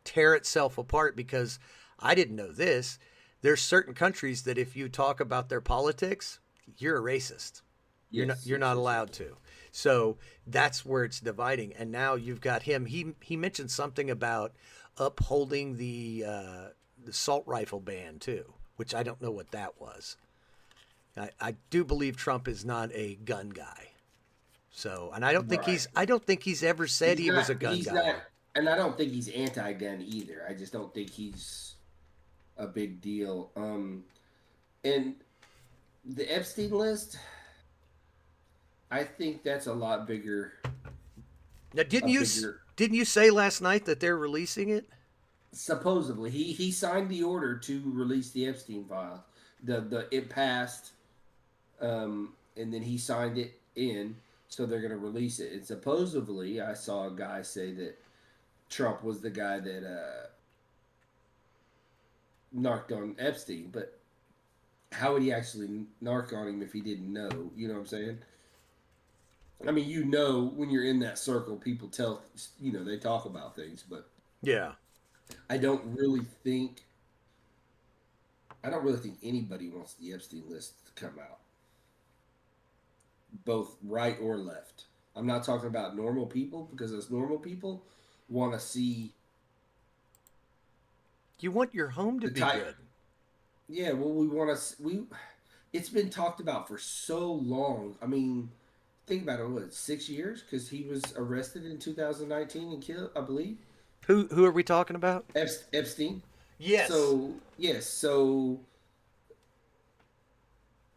tear itself apart, because I didn't know this. There's certain countries that if you talk about their politics, you're a racist. Yes, You're yes, not yes, allowed yes. to. So that's where it's dividing. And now you've got him. He mentioned something about upholding the assault rifle ban too, which I don't know what that was. I do believe Trump is not a gun guy. So, and Right. I don't think he's ever said he was a gun He's not, guy. and I don't think he's anti-gun either. I just don't think he's a big deal. And the Epstein list, I think that's Now, a bigger. didn't you say last night that they're releasing it? Supposedly, he signed the order to release the Epstein files. The it passed, and then he signed it in, so they're going to release it. And supposedly, I saw a guy say that Trump was the guy that narked on Epstein, but how would he actually narc on him if he didn't know? You know what I'm saying? I mean, when you're in that circle, people tell, they talk about things, but Yeah. I don't really think, I don't really think anybody wants the Epstein list to come out, both right or left. I'm not talking about normal people because as normal people want to see You want your home to the be type. good. Yeah, well, we want to. It's been talked about for so long. I mean, think about it. What 6 years? Because he was arrested in 2019 and killed, I believe, Who are we talking about? Epstein. Yes. So yes, so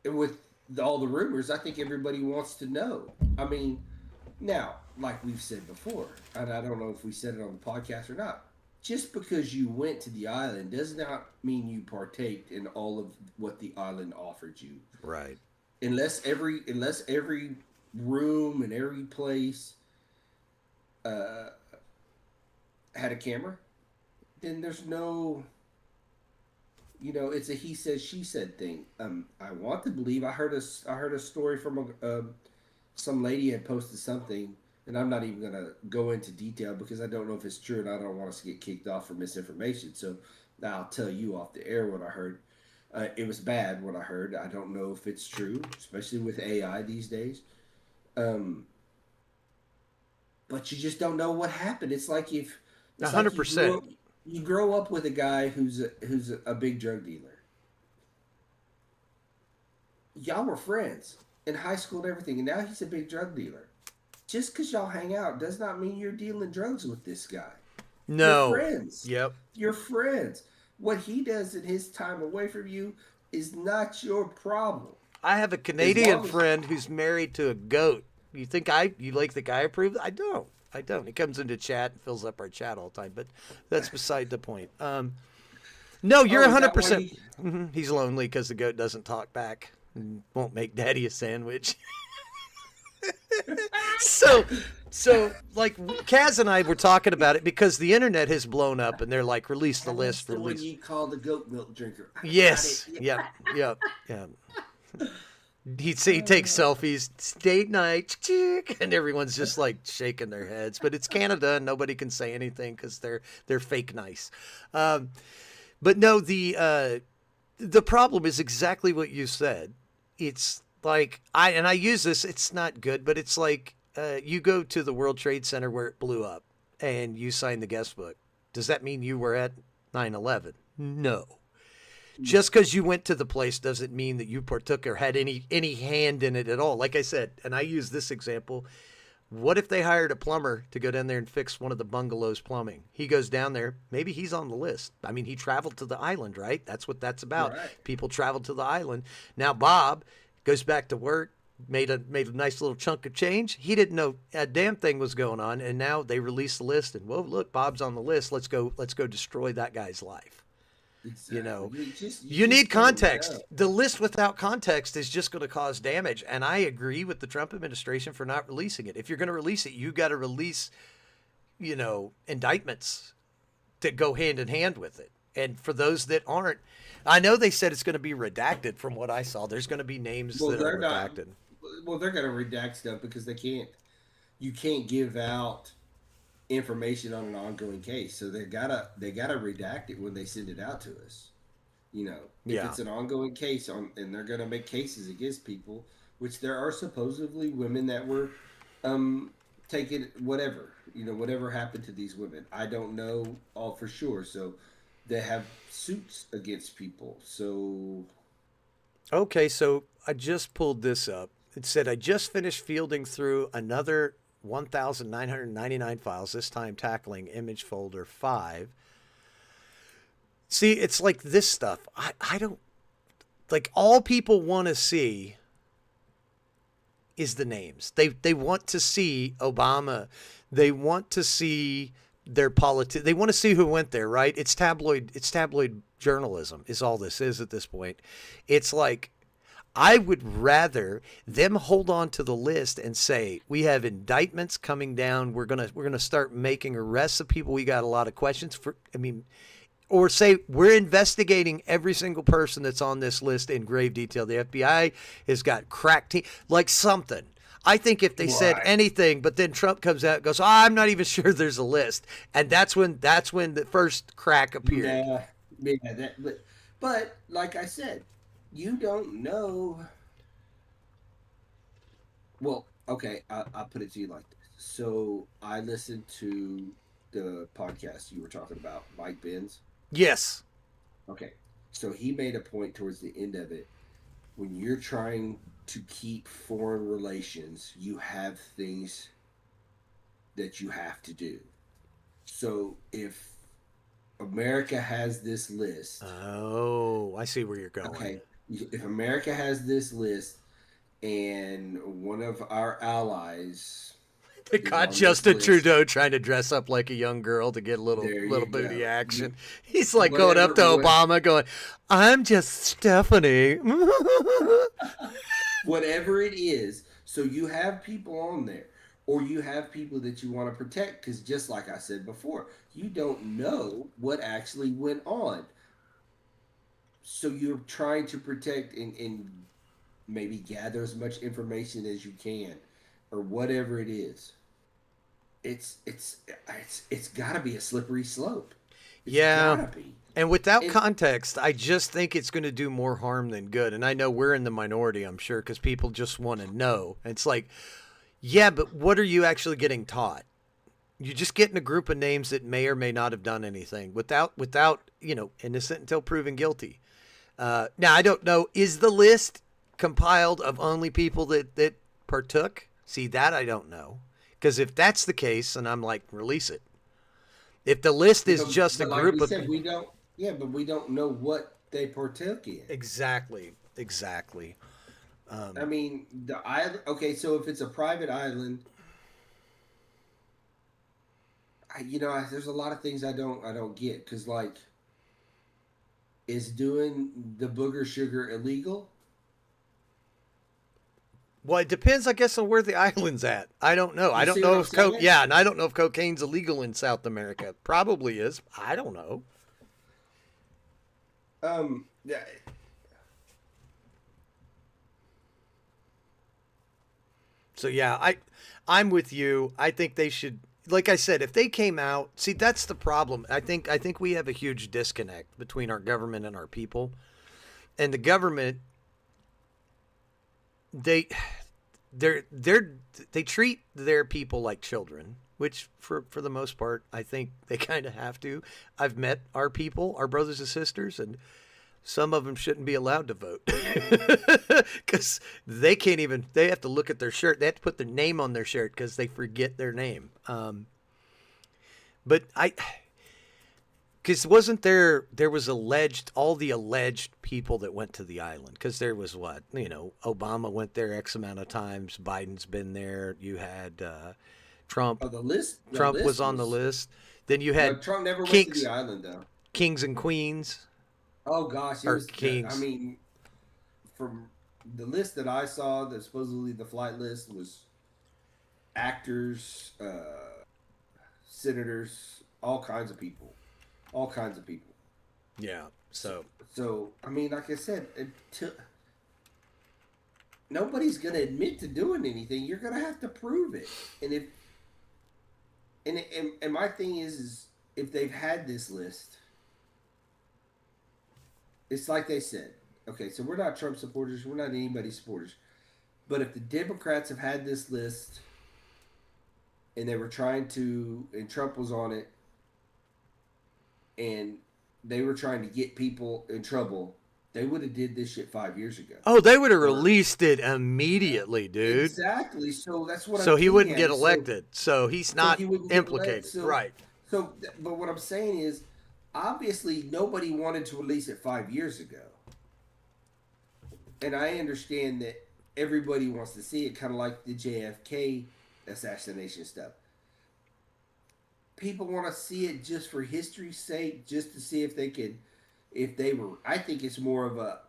with all the rumors, I think everybody wants to know. I mean, now, like we've said before, and I don't know if we said it on the podcast or not, just because you went to the island does not mean you partaked in all of what the island offered you. Right. Unless every room and every place uh, had a camera, then there's no, it's a he said she said thing. I want to believe I heard a story from some lady had posted something, and I'm not even gonna go into detail because I don't know if it's true, and I don't want us to get kicked off for misinformation. So I'll tell you off the air what I heard. It was bad what I heard. I don't know if it's true, especially with AI these days. Um, but you just don't know what happened. A It's like hundred percent. you grow up with a guy who's a big drug dealer. Y'all were friends in high school and everything, and now he's a big drug dealer. Just because y'all hang out does not mean you're dealing drugs with this guy. You're No. friends. Yep. You're friends. What he does in his time away from you is not your problem. I have a As Canadian long as friend who's married to a goat. You like the guy approved? I don't. I don't. He comes into chat and fills up our chat all the time, but that's beside the point. No, you're oh, a is hundred that why percent. he He's lonely because the goat doesn't talk back and won't make daddy a sandwich. so, like Kaz and I were talking about it because the internet has blown up and they're like, release the that's list, the one release. you call the goat milk drinker. I got it. Yes. Yep. Yep. Yeah. He'd say he takes selfies, date night, and everyone's just like shaking their heads. But it's Canada, and nobody can say anything because they're fake nice. Um, but no, the problem is exactly what you said. It's like I use this. It's not good, but it's like you go to the World Trade Center where it blew up, and you sign the guest book. Does that mean you were at 9/11? No. No. Just because you went to the place doesn't mean that you partook or had any hand in it at all. Like I said, and I use this example. What if they hired a plumber to go down there and fix one of the bungalow's plumbing? He goes down there. Maybe he's on the list. I mean, he traveled to the island, right? That's what that's about. Right. People travel to the island. Now Bob goes back to work. Made a nice little chunk of change. He didn't know a damn thing was going on, and now they release the list. And whoa, look, Bob's on the list. Let's go destroy that guy's life. You Exactly. know, You you need just don't context. know. The list without context is just going to cause damage. And I agree with the Trump administration for not releasing it. If you're going to release it, you got to release, indictments that go hand in hand with it. And for those that aren't, I know they said it's going to be redacted from what I saw. There's going to be names Well, that are they're not. redacted. Well, they're gonna redact stuff because they can't. You can't give out information on an ongoing case, so they gotta redact it when they send it out to us. If Yeah. it's an ongoing case and they're gonna make cases against people, which there are supposedly women that were um taken, whatever, whatever happened to these women. I don't know all for sure. So they have suits against people. So Okay, so I just pulled this up. It said I just finished fielding through another 1,999 files, this time tackling image folder 5. See, it's like this stuff. I don't like all people want to see is the names. They want to see Obama. They want to see their they want to see who went there, right? It's tabloid journalism is all this is at this point. It's like I would rather them hold on to the list and say we have indictments coming down. We're gonna start making arrests of people. We got a lot of questions for. I mean, or say we're investigating every single person that's on this list in grave detail. The FBI has got crack team, like something. I think if they said right. anything, but then Trump comes out and goes, I'm not even sure there's a list, and that's when the first crack appeared. Nah, yeah, but like I said, you don't know. Well, okay, I'll put it to you like this. So I listened to the podcast you were talking about, Mike Benz. Yes. Okay, so he made a point towards the end of it. When you're trying to keep foreign relations, you have things that you have to do. So if America has this list, Oh, I see where you're going. okay, if America has this list and one of our allies They is caught on this Justin list, Trudeau trying to dress up like a young girl to get a little there little you booty go. action. You He's like going up whatever to what Obama, going, "I'm just Stephanie." whatever it is. So you have people on there, or you have people that you want to protect, because just like I said before, you don't know what actually went on. So you're trying to protect and maybe gather as much information as you can, or whatever it is. It's got to be a slippery slope. It's Yeah. got to be. And without And context, I just think it's going to do more harm than good. And I know we're in the minority, I'm sure, because people just want to know. It's like, yeah, but what are you actually getting taught? You're just getting a group of names that may or may not have done anything without innocent until proven guilty. Now I don't know. Is the list compiled of only people that partook? See that I don't know. Because if that's the case, and I'm like, release it. If the list is just a but like group we of said, we don't. Yeah, but we don't know what they partook in. exactly. I mean, the island. Okay, so if it's a private island, there's a lot of things I don't get, because like, is doing the booger sugar illegal? Well, it depends, I guess, on where the island's at. I don't know. I You don't see what know I'm if saying? yeah, and I don't know if cocaine's illegal in South America. Probably is. I don't know. Yeah, So yeah, I'm with you. I think they should, like I said, if they came out, see that's the problem. I think we have a huge disconnect between our government and our people. And the government they they're they treat their people like children, which for the most part I think they kind of have to. I've met our people, our brothers and sisters, and some of them shouldn't be allowed to vote because they can't even. They have to look at their shirt. They have to put their name on their shirt because they forget their name. But because wasn't there was alleged all the alleged people that went to the island because there was what Obama went there X amount of times. Biden's been there. You had Trump. oh, the Trump was list on the was. list. Then you No, had Trump never went to the kings, island though. kings and queens Oh gosh, it or was. I kings. mean, from the list that I saw, that supposedly the flight list was actors, senators, all kinds of people. Yeah. So, So so I mean, like I said, nobody's gonna admit to doing anything. You're gonna have to prove it. And if and my thing is if they've had this list, it's like they said. Okay, so we're not Trump supporters. We're not anybody's supporters. But if the Democrats have had this list and they were trying to, and Trump was on it, and they were trying to get people in trouble, they would have did this shit 5 years ago. Oh, they would have Or released it immediately, dude. exactly. So that's what I'm So he getting wouldn't at. get Is so elected. So he's so not he wouldn't get let. implicated. So Right. but what I'm saying is, obviously nobody wanted to release it 5 years ago, and I understand that everybody wants to see it, kind of like the JFK assassination stuff. People want to see it just for history's sake, just to see if they could, if they were. I think it's more of a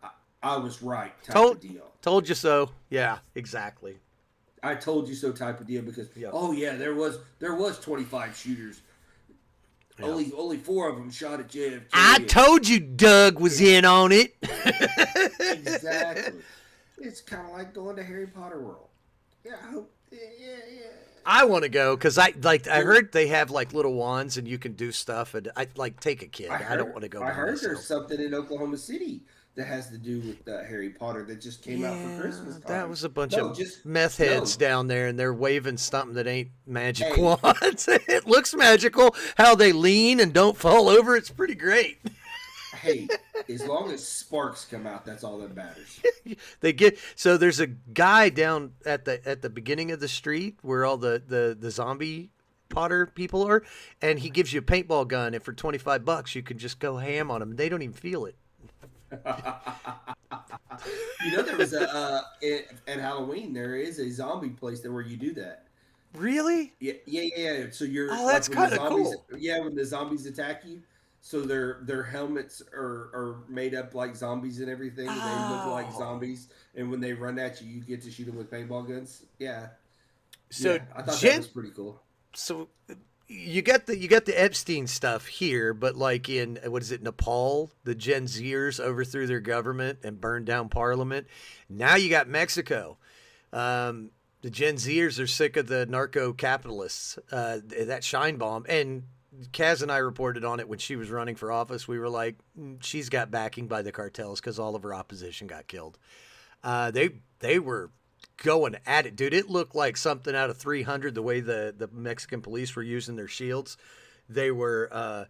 I was right type Told of deal. told you so. Yeah, exactly. I told you so type of deal because Yep. oh yeah, there was 25 shooters. Yep. Only four of them shot at I JFK. told you Doug was And in on it. exactly, it's kind of like going to Harry Potter World. Yeah, I hope. Yeah, yeah, yeah. I want to go because I So heard they have like little wands and you can do stuff and I like take a kid. I don't want to go I by heard there's myself. something in Oklahoma City that has to do with Harry Potter that just came out for Yeah, Christmas that time. was a bunch of No, just meth heads no. down there and they're waving something that ain't magic Hey, wands. It looks magical. How they lean and don't fall over. It's pretty great. hey, as long as sparks come out, that's all that matters. They get so there's a guy down at the beginning of the street where all the zombie Potter people are, and he gives you a paintball gun, and for $25 you can just go ham on them. They don't even feel it. There was at Halloween there is a zombie place there where you do that. Really? Yeah, yeah, yeah. Yeah. So you're Oh, like that's when the kind of zombies, cool. yeah, when the zombies attack you, so their helmets are made up like zombies and everything. They look like Oh, zombies, and when they run at you, you get to shoot them with paintball guns. Yeah, so yeah. I thought that Gen, was pretty cool. so you got the Epstein stuff here, but like in what is it, Nepal, the Gen Zers overthrew their government and burned down parliament. Now you got Mexico. The Gen Zers are sick of the narco capitalists, that shine bomb. And Kaz and I reported on it when she was running for office. We were like, she's got backing by the cartels because all of her opposition got killed. They were going at it, dude. It looked like something out of 300. The way the Mexican police were using their shields, they were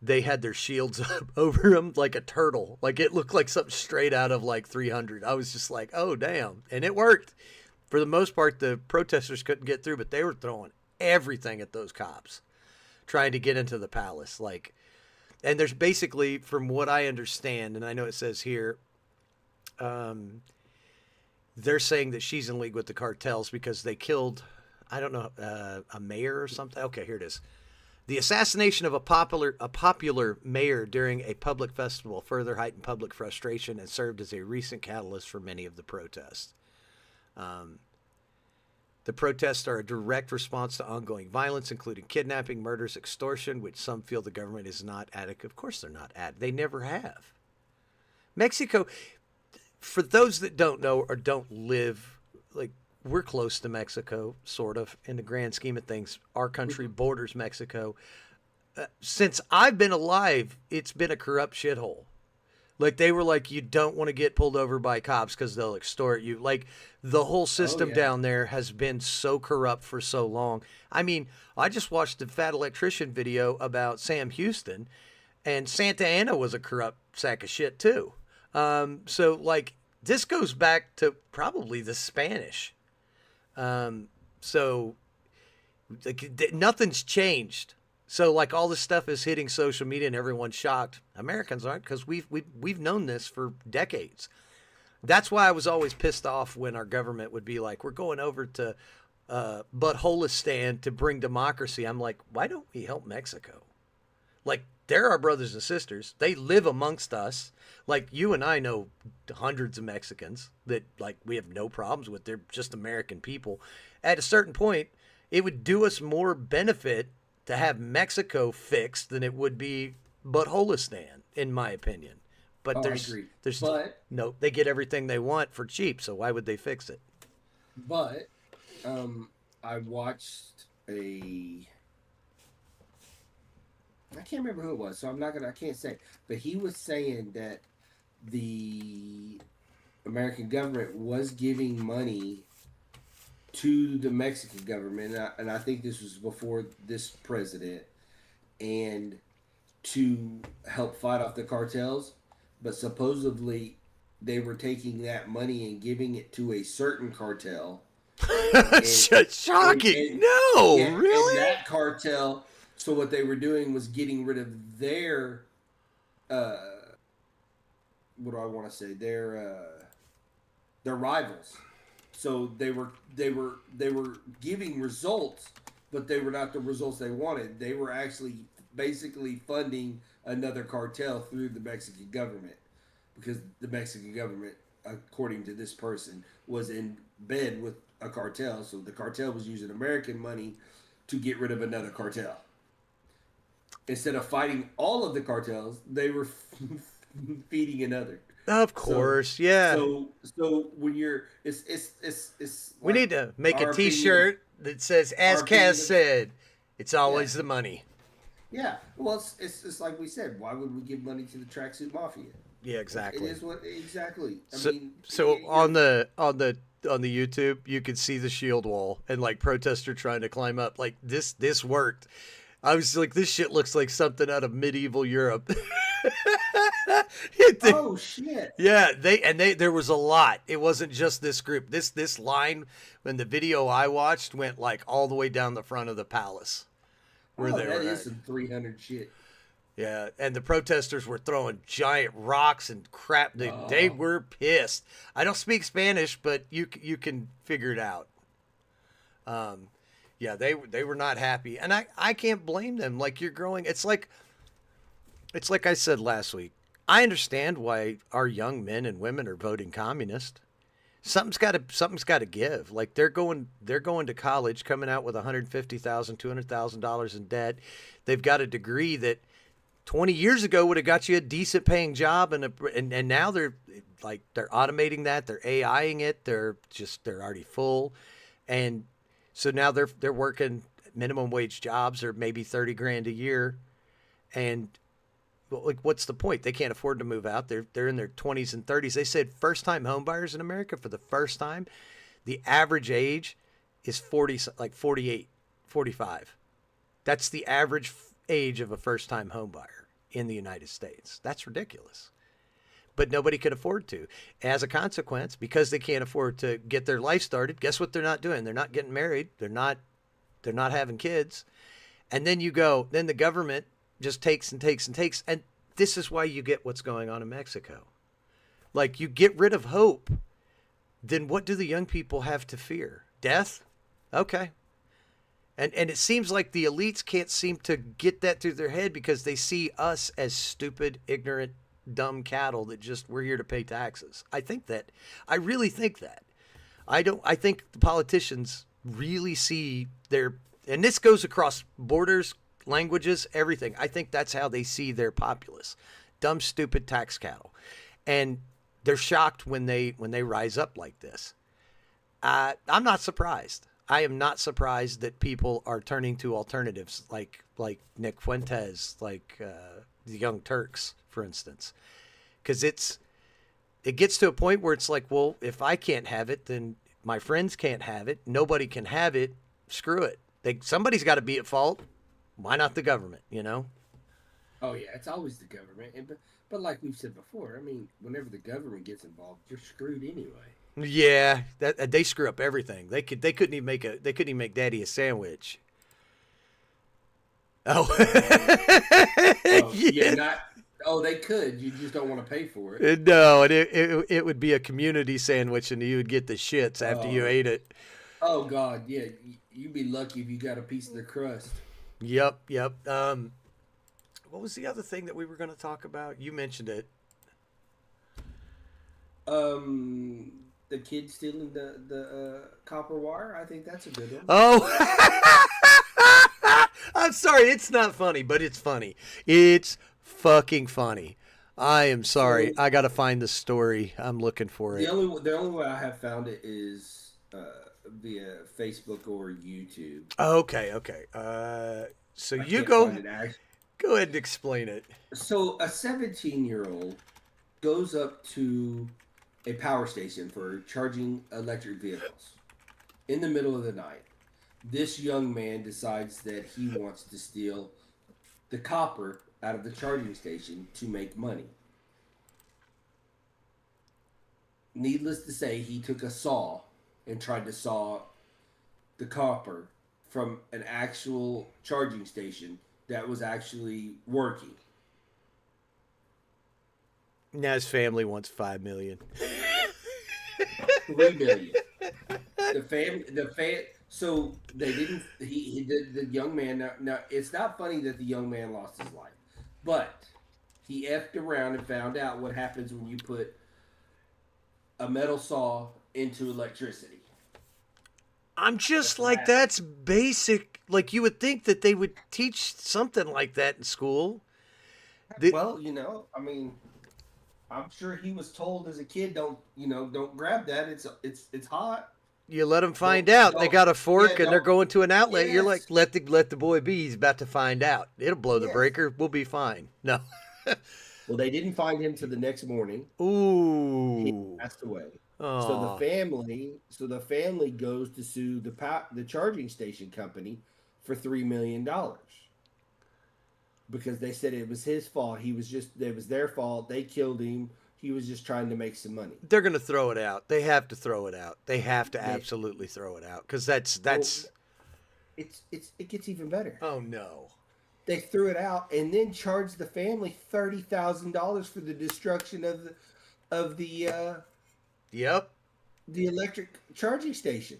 they had their shields up over them like a turtle. Like it looked like something straight out of like 300. I was just like, oh damn, and it worked. For the most part, the protesters couldn't get through, but they were throwing everything at those cops, trying to get into the palace. Like, and there's basically, from what I understand, and I know it says here, um, they're saying that she's in league with the cartels because they killed, I don't know, a mayor or something. Okay, here it is. The assassination of a popular mayor during a public festival further heightened public frustration and served as a recent catalyst for many of the protests. Um, the protests are a direct response to ongoing violence, including kidnapping, murders, extortion, which some feel the government is not adequate. Of course, they're not adequate. They never have. Mexico, for those that don't know or don't live, like, we're close to Mexico, sort of, in the grand scheme of things. Our country Mhm. borders Mexico. Since I've been alive, it's been a corrupt shithole. Like they were like, you don't want to get pulled over by cops because they'll extort you. Like the whole Oh system yeah. down there has been so corrupt for so long. I mean, I just watched the Fat Electrician video about Sam Houston, and Santa Ana was a corrupt sack of shit too. So like this goes back to probably the Spanish. So like, nothing's changed. So like all this stuff is hitting social media and everyone's shocked. Americans aren't because we've known this for decades. That's why I was always pissed off when our government would be like, "We're going over to Buttholistan to bring democracy." I'm like, why don't we help Mexico? Like they're our brothers and sisters. They live amongst us. Like you and I know hundreds of Mexicans that like we have no problems with. They're just American people. At a certain point, it would do us more benefit to have Mexico fixed than it would be Buttholistan, in my opinion. But Oh, I there's agree. there's But no they get everything they want for cheap, so why would they fix it? but I watched a I can't remember who it was, so I can't say. But he was saying that the American government was giving money to the Mexican government, and I think this was before this president, and to help fight off the cartels. But supposedly, they were taking that money and giving it to a certain cartel, and Shocking. and No, yeah, and really? that cartel. So what they were doing was getting rid of their uh, what do I want to say? Their rivals. So they were giving results, but they were not the results they wanted. They were actually basically funding another cartel through the Mexican government, because the Mexican government, according to this person, was in bed with a cartel. So the cartel was using American money to get rid of another cartel. Instead of fighting all of the cartels, they were feeding another. Of So, course, yeah. so when you're, it's We like need to make a our opinion of T-shirt that says, "As our Kaz opinion of said, it's yeah, always the money." yeah. Well, it's like we said. Why would we give money to the tracksuit mafia? Yeah, It exactly. is what exactly. I So, mean, so you're on the YouTube, you could see the shield wall and like protester trying to climb up. Like this worked. I was like, this shit looks like something out of medieval Europe. oh shit. Yeah, they there was a lot. It wasn't just this group. This line when the video I watched went like all the way down the front of the palace where Oh, they that were is at. some 300 shit. Yeah, and the protesters were throwing giant rocks and crap. They Oh, were pissed. I don't speak Spanish, but you can figure it out. Um, yeah, they were not happy, and I can't blame them. Like you're growing. It's like I said last week. I understand why our young men and women are voting communist. Something's got to give. Like they're going to college, coming out with $150,000, $200,000 in debt. They've got a degree that 20 years ago would have got you a decent paying job, and now they're automating that, they're AIing it, they're already full, and so now they're working minimum wage jobs or maybe 30 grand a year, and well, like what's the point? They can't afford to move out. They're in their 20s and 30s. They said first time home buyers in America for the first time, the average age is 40, like 48, 45. That's the average age of a first time home buyer in the United States. That's ridiculous. But nobody can afford to. As a consequence, because they can't afford to get their life started, guess what they're not doing? They're not getting married. They're not having kids. And then the government just takes and takes and takes. And this is why you get what's going on in Mexico. Like you get rid of hope, then what do the young people have to fear? Death? Okay. And it seems like the elites can't seem to get that through their head because they see us as stupid, ignorant, dumb cattle that just we're here to pay taxes. I really think that. I think the politicians really see their and this goes across borders, languages, everything. I think that's how they see their populace. Dumb, stupid tax cattle. And they're shocked when they rise up like this. I'm not surprised. I am not surprised that people are turning to alternatives like Nick Fuentes, like the Young Turks, for instance, because it gets to a point where it's like, well, if I can't have it, then my friends can't have it. Nobody can have it. Screw it. Somebody's got to be at fault. Why not the government? You know? oh yeah, it's always the government. But like we've said before, I mean, whenever the government gets involved, you're screwed anyway. Yeah, that they screw up everything. They couldn't even make Daddy a sandwich. Oh, Oh yeah, yeah. not. Oh, they could. You just don't want to pay for it. No, it would be a community sandwich, and you would get the shits after you Oh, ate it. oh God, yeah. You'd be lucky if you got a piece of the crust. Yep, yep. What was the other thing that we were going to talk about? You mentioned it. The kid stealing the copper wire. I think that's a good one. Oh, I'm sorry. It's not funny, but it's funny. It's fucking funny. I am sorry. So I got to find the story. I'm looking for it. the only way I have found it is via Facebook or YouTube. Okay, okay. So I you can't find it. go ahead and explain it. So a 17-year-old goes up to a power station for charging electric vehicles in the middle of the night. This young man decides that he wants to steal the copper out of the charging station to make money. Needless to say, he took a saw and tried to saw the copper from an actual charging station that was actually working. Now his family wants 5 million. 3 million. So they didn't. He did the young man. Now it's not funny that the young man lost his life, but he effed around and found out what happens when you put a metal saw into electricity. I'm just That's what like, happened. that's basic. Like, you would think that they would teach something like that in school. The, Well, I mean, I'm sure he was told as a kid, don't grab that. It's hot. you let them Don't find out. They don't got a yeah, fork and they're don't going to an outlet. You're like, yes. let the boy be. He's about to find out. It'll blow the Yes. breaker. We'll be fine. No. Well, they didn't find him till the next morning. He Ooh. passed away. Oh. So the family goes to sue the charging station company for $3 million because they said it was his fault. It was their fault. They killed him. He was just trying to make some money. They're going to throw it out. They have to throw it out. They have to They absolutely throw it out because that's well, that's. it gets even better. Oh no. They threw it out and then charged the family $30,000 for the destruction of Yep. the electric charging station.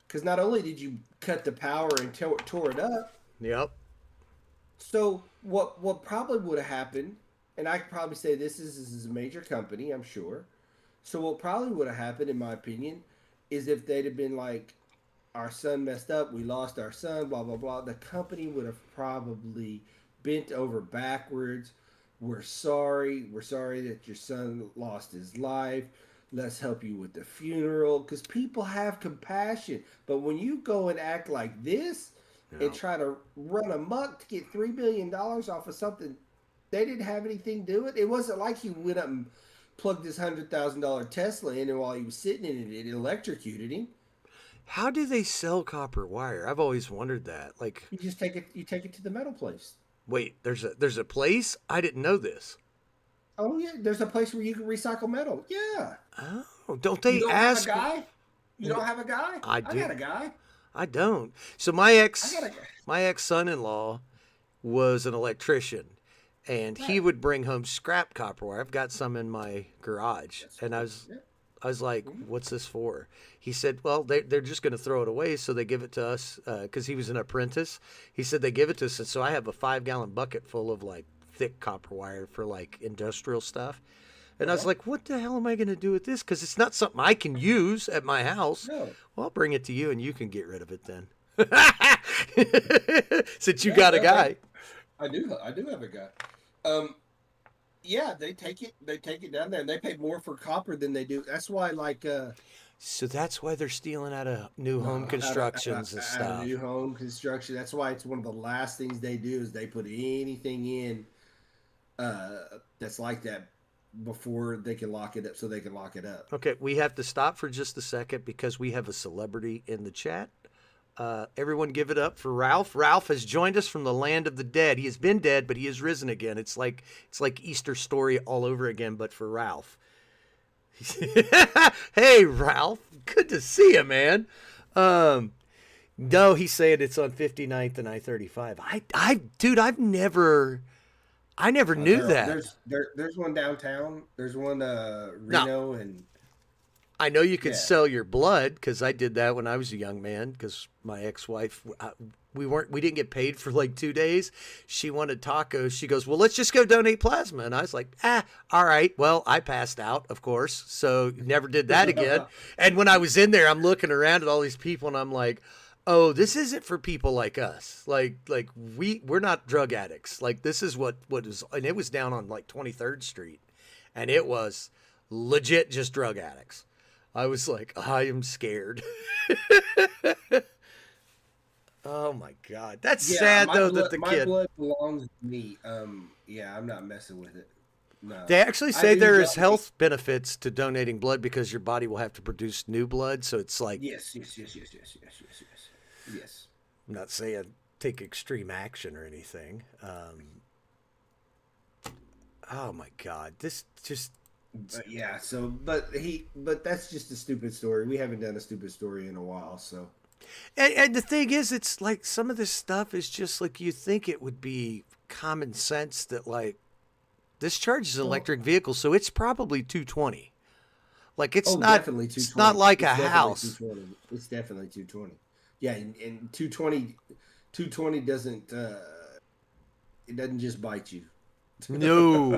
Because not only did you cut the power and tore it up, Yep. so what probably would have happened, and I could probably say this is a major company, I'm sure. So what probably would have happened, in my opinion, is if they'd have been like, our son messed up, we lost our son, blah blah blah. The company would have probably bent over backwards. We're sorry that your son lost his life. Let's help you with the funeral because people have compassion. But when you go and act like this and No. try to run amok to get $3 million off of something they didn't have anything to do with, it wasn't like he went up and plugged his $100,000 Tesla in, and while he was sitting in it, it electrocuted him. How do they sell copper wire? I've always wondered that. Like, You take it to the metal place. wait, there's a place? I didn't know this. Oh yeah, there's a place where you can recycle metal. Yeah. Oh, don't You they don't have a ask? guy? You don't have a guy? I I do. got a guy. I don't. So my I ex got a guy. my ex son-in-law was an electrician, and he Right. would bring home scrap copper wire. I've got some in my garage, That's and cool. Yeah. I was like, Mhm. "What's this for?" He said, "Well, they're just going to throw it away, so they give it to us because he was an apprentice." He said they give it to us, and so I have a 5 gallon bucket full of like thick copper wire for like industrial stuff. And I was Uh-huh. like, "What the hell am I going to do with this? Because it's not something I can use at my house." No. Well, I'll bring it to you, and you can get rid of it then. Since you Yeah, got a no, guy. I do have a guy. Um yeah, they take it down there and they pay more for copper than they do. That's why So that's why they're stealing out of new home constructions and out of new stuff. home construction. That's why it's one of the last things they do is they put anything in that's like that before they can lock it up so they can lock it up. Okay, we have to stop for just a second because we have a celebrity in the chat. Everyone give it up for Ralph. Ralph has joined us from the land of the dead. He has been dead, but he has risen again. It's like Easter story all over again, but for Ralph. Hey Ralph, good to see you, man. Um, no, he's saying it's on 59th and I-35. Dude, I never knew that. There's one downtown. There's one No, Reno and I know you could yeah. sell your blood because I did that when I was a young man. Because my ex-wife, we didn't get paid for like 2 days. She wanted tacos. She goes, "Well, let's just go donate plasma." And I was like, all right. Well, I passed out, of course, so never did that again. And when I was in there, I'm looking around at all these people, and I'm like, "Oh, this isn't for people like us. Like we're not drug addicts. Like this is what is." And it was down on like 23rd Street, and it was legit just drug addicts. I was like, I am scared. Oh my God. That's Yeah, sad though that the my kid. blood belongs to me. Yeah, I'm not messing with it. no. They actually I say knew there is that. health benefits to donating blood because your body will have to produce new blood. So it's like, Yes, yes, yes, yes, yes, yes, yes, yes. Yes. I'm not saying take extreme action or anything. Oh my God, this just But yeah, but that's just a stupid story. We haven't done a stupid story in a while, so. and the thing is, it's like some of this stuff is just like you think it would be common sense that like this charges an Oh, electric vehicle, so it's probably 220. Like oh, definitely it's not 220. like It's a definitely house. 220. It's definitely 220. Yeah, and 220 doesn't it doesn't just bite you. No,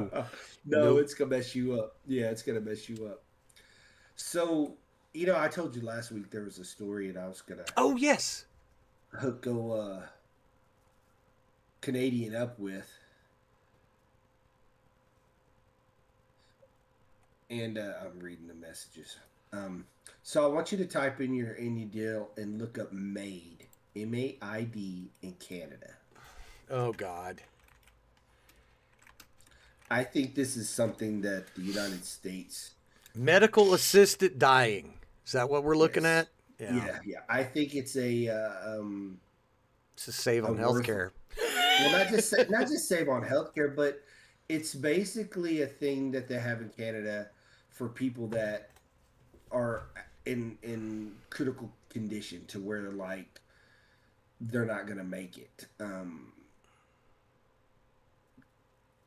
No, nope. it's gonna mess you up. Yeah, it's gonna mess you up. So, I told you last week there was a story and I was gonna Oh yes. go Canadian up with, and I'm reading the messages. Um, so I want you to type in your deal and look up MAID, MAID in Canada. Oh God. I think this is something that the United States. Medical assisted dying. Is that what we're looking Yes, at? Yeah. yeah, yeah. I think it's To save a on worth. healthcare. Well, not just save on healthcare, but it's basically a thing that they have in Canada for people that are in critical condition to where like they're not going to make it.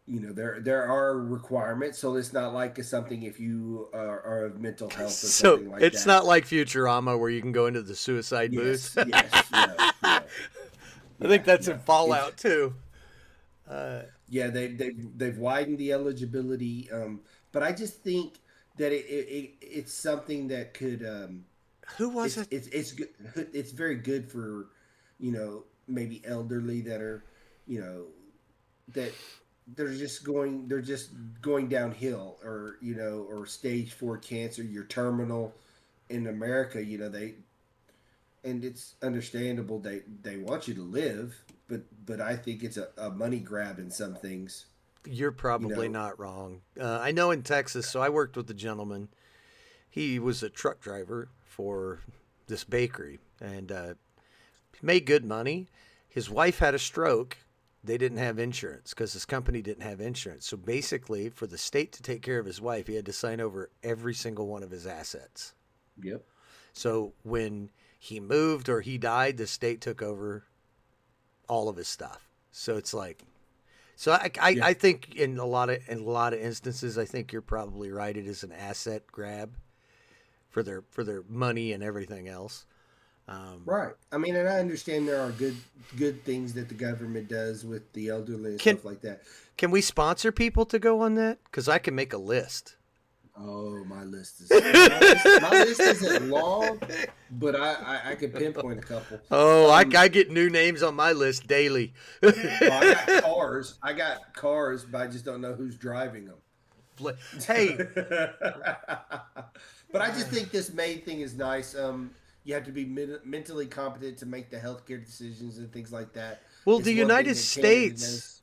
There are requirements, so it's not like it's something if you are of mental health or So something like it's that. not like Futurama where you can go into the suicide booth. Yes, yes, no, no, I think yeah, that's in no. It's Fallout too. Yeah, they've widened the eligibility, but I just think that it's something that could Who was it? it's good. It's very good for maybe elderly that are you know that they're just going downhill, or stage 4 cancer. You're terminal in America. They and it's understandable they want you to live, but I think it's a money grab in some things. You're You probably know, not wrong. I know in Texas, so I worked with a gentleman. He was a truck driver for this bakery and made good money. His wife had a stroke. They didn't have insurance because his company didn't have insurance. So basically, for the state to take care of his wife, he had to sign over every single one of his assets. yep. So when he moved or he died, the state took over all of his stuff. So it's like, so Yeah. I think in a lot of instances, I think you're probably right. It is an asset grab for their money and everything else. Um, Right. I mean, and I understand there are good things that the government does with the elderly and can stuff like that. can we sponsor people to go on that? Because I can make a list. Oh, my list isn't long, but I could pinpoint a couple. Oh, Um, I get new names on my list daily. well, I got cars. But I just don't know who's driving them. Hey, But I just think this main thing is nice. You have to be mentally competent to make the healthcare decisions and things like that. well, the It's one thing United that Canada States, does.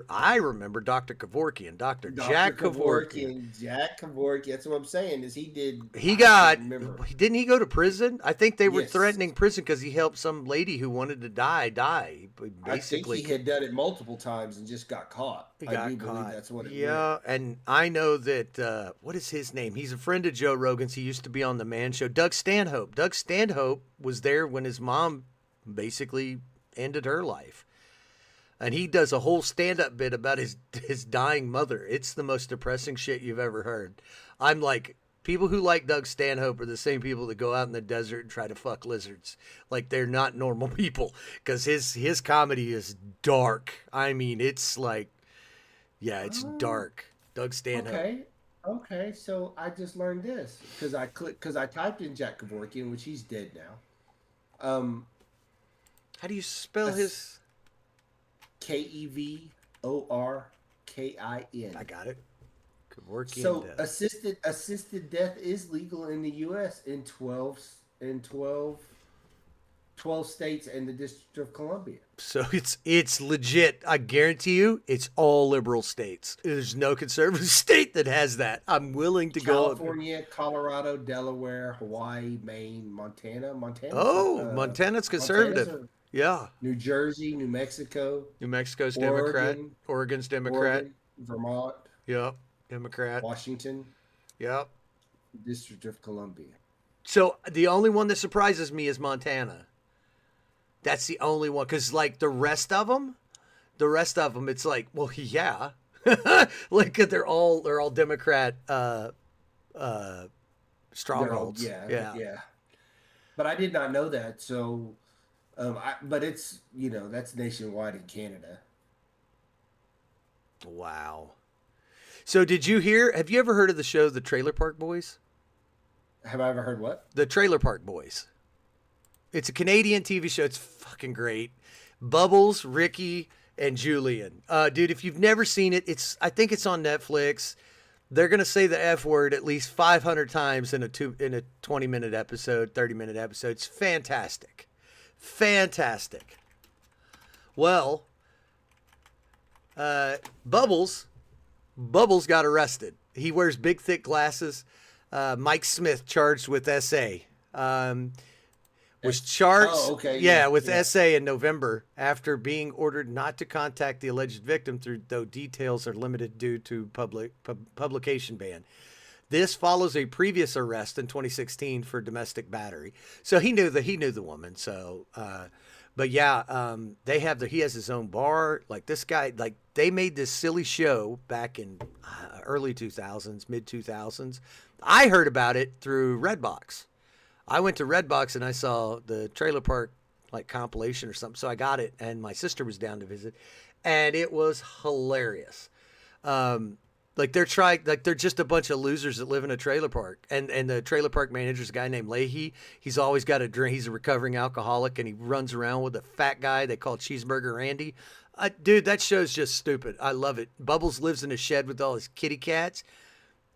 I remember Dr. Kevorkian, Dr. Dr. Jack Kevorkian. Kevorkian, Jack Kevorkian. That's what I'm saying. Is he did? He I can't got, remember. didn't he go to prison? I think they were Yes, threatening prison because he helped some lady who wanted to die. I think Basically, he had done it multiple times and just got caught. he I do got believe caught. that's what it meant. Yeah, and I know that, what is his name? He's a friend of Joe Rogan's. He used to be on the Man Show. Doug Stanhope. Doug Stanhope was there when his mom basically ended her life. And he does a whole stand-up bit about his dying mother. It's the most depressing shit you've ever heard. I'm like, people who like Doug Stanhope are the same people that go out in the desert and try to fuck lizards. Like they're not normal people because his comedy is dark. I mean, it's like, yeah, it's Oh, dark. Doug Stanhope. okay. Okay, so I just learned this because I typed in Jack Kevorkian, which he's dead now. How do you spell As- his? Kevorkin. I got it. Kevorkian So death. assisted death is legal in the U.S. in 12 12 states and the District of Columbia. So it's legit. I guarantee you, it's all liberal states. There's no conservative state that has that. I'm willing to go. California, Colorado, Delaware, Hawaii, Maine, Montana. Oh, Montana's Montana's conservative. Yeah. New Jersey, New Mexico, New Mexico's Democrat. Oregon, Oregon's Democrat. Oregon, Vermont, Yep. Democrat. Washington, Yep. District of Columbia. So the only one that surprises me is Montana. That's the only one, because like the rest of them, it's like, well, yeah, like they're all Democrat strongholds. Yeah. But I did not know that. So, but it's that's nationwide in Canada. Wow. So did you hear? Have you ever heard of the show The Trailer Park Boys? Have I ever heard what? The Trailer Park Boys. It's a Canadian TV show. It's fucking great. Bubbles, Ricky, and Julian. Dude, if you've never seen it, I think it's on Netflix. They're gonna say the F word at least 500 times in a 20-minute episode, 30-minute episode. It's fantastic, fantastic. Well, Bubbles got arrested. He wears big, thick glasses. Mike Smith charged with SA. Was charged with SA in November after being ordered not to contact the alleged victim, though details are limited due to publication ban. This follows a previous arrest in 2016 for domestic battery. So he knew the woman. So, but yeah, he has his own bar. Like this guy, like they made this silly show back in early 2000s, mid 2000s. I heard about it through Redbox. I went to Redbox and I saw the Trailer Park like compilation or something. So I got it, and my sister was down to visit, and it was hilarious. Like they're just a bunch of losers that live in a trailer park, and the trailer park manager's a guy named Leahy. He's always got a drink. He's a recovering alcoholic, and he runs around with a fat guy they call Cheeseburger Randy. Dude, that show's just stupid. I love it. Bubbles lives in a shed with all his kitty cats.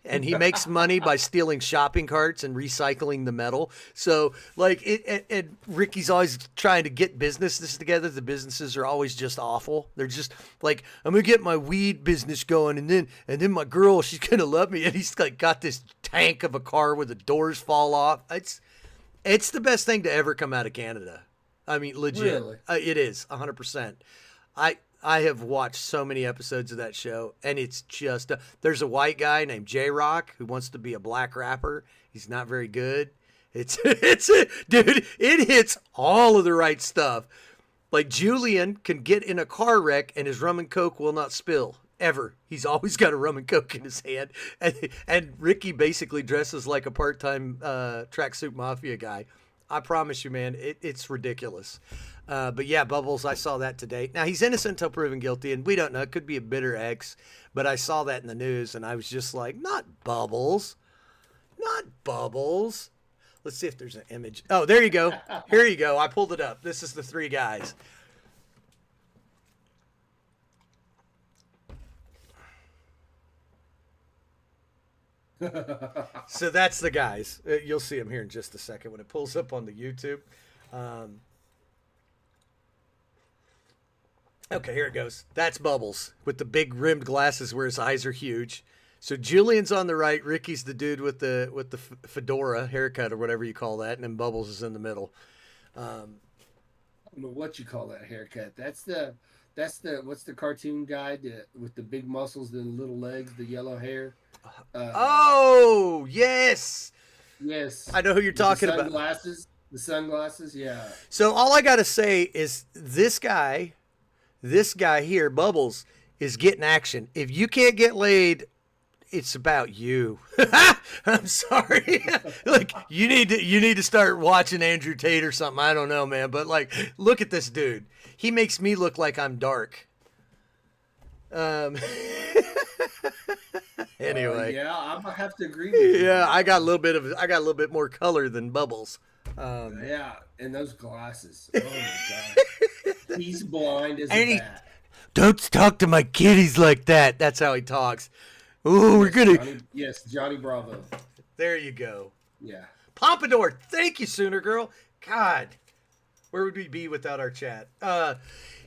And he makes money by stealing shopping carts and recycling the metal. So, like, and Ricky's always trying to get businesses together. The businesses are always just awful. They're just like, I'm gonna get my weed business going, and then my girl, she's gonna love me. And he's like got this tank of a car where the doors fall off. It's the best thing to ever come out of Canada. I mean, legit. Really? It is 100%. I have watched so many episodes of that show, and it's just there's a white guy named J-Rock who wants to be a black rapper. He's not very good. Dude, it hits all of the right stuff. Like Julian can get in a car wreck and his rum and coke will not spill ever. He's always got a rum and coke in his hand. And Ricky basically dresses like a part-time tracksuit mafia guy. I promise you, man, it's ridiculous. But yeah, Bubbles, I saw that today. Now, he's innocent until proven guilty, and we don't know. It could be a bitter ex, but I saw that in the news, and I was just like, not Bubbles. Not Bubbles. Let's see if there's an image. Oh, there you go. Here you go. I pulled it up. This is the three guys. So that's the guys. You'll see them here in just a second when it pulls up on the YouTube. Okay, here it goes. That's Bubbles with the big rimmed glasses where his eyes are huge. So Julian's on the right. Ricky's the dude with the fedora haircut or whatever you call that, and then Bubbles is in the middle. I don't know what you call that haircut. That's the what's the cartoon guy with the big muscles and little legs, the yellow hair. Oh yes, yes. I know who you're talking about. The sunglasses, yeah. So all I gotta say is this guy here, Bubbles, is getting action. If you can't get laid, it's about you. I'm sorry. Like you need to start watching Andrew Tate or something. I don't know, man. But like, look at this dude. He makes me look like I'm dark. Anyway. Yeah, I'm gonna have to agree with you. Yeah, I got a little bit more color than Bubbles. Yeah, and those glasses. Oh my god. He's blind as a bat. Don't talk to my kitties like that. That's how he talks. Ooh, we're gonna. Johnny Bravo. There you go. Yeah. Pompadour. Thank you, Sooner Girl. God. Where would we be without our chat?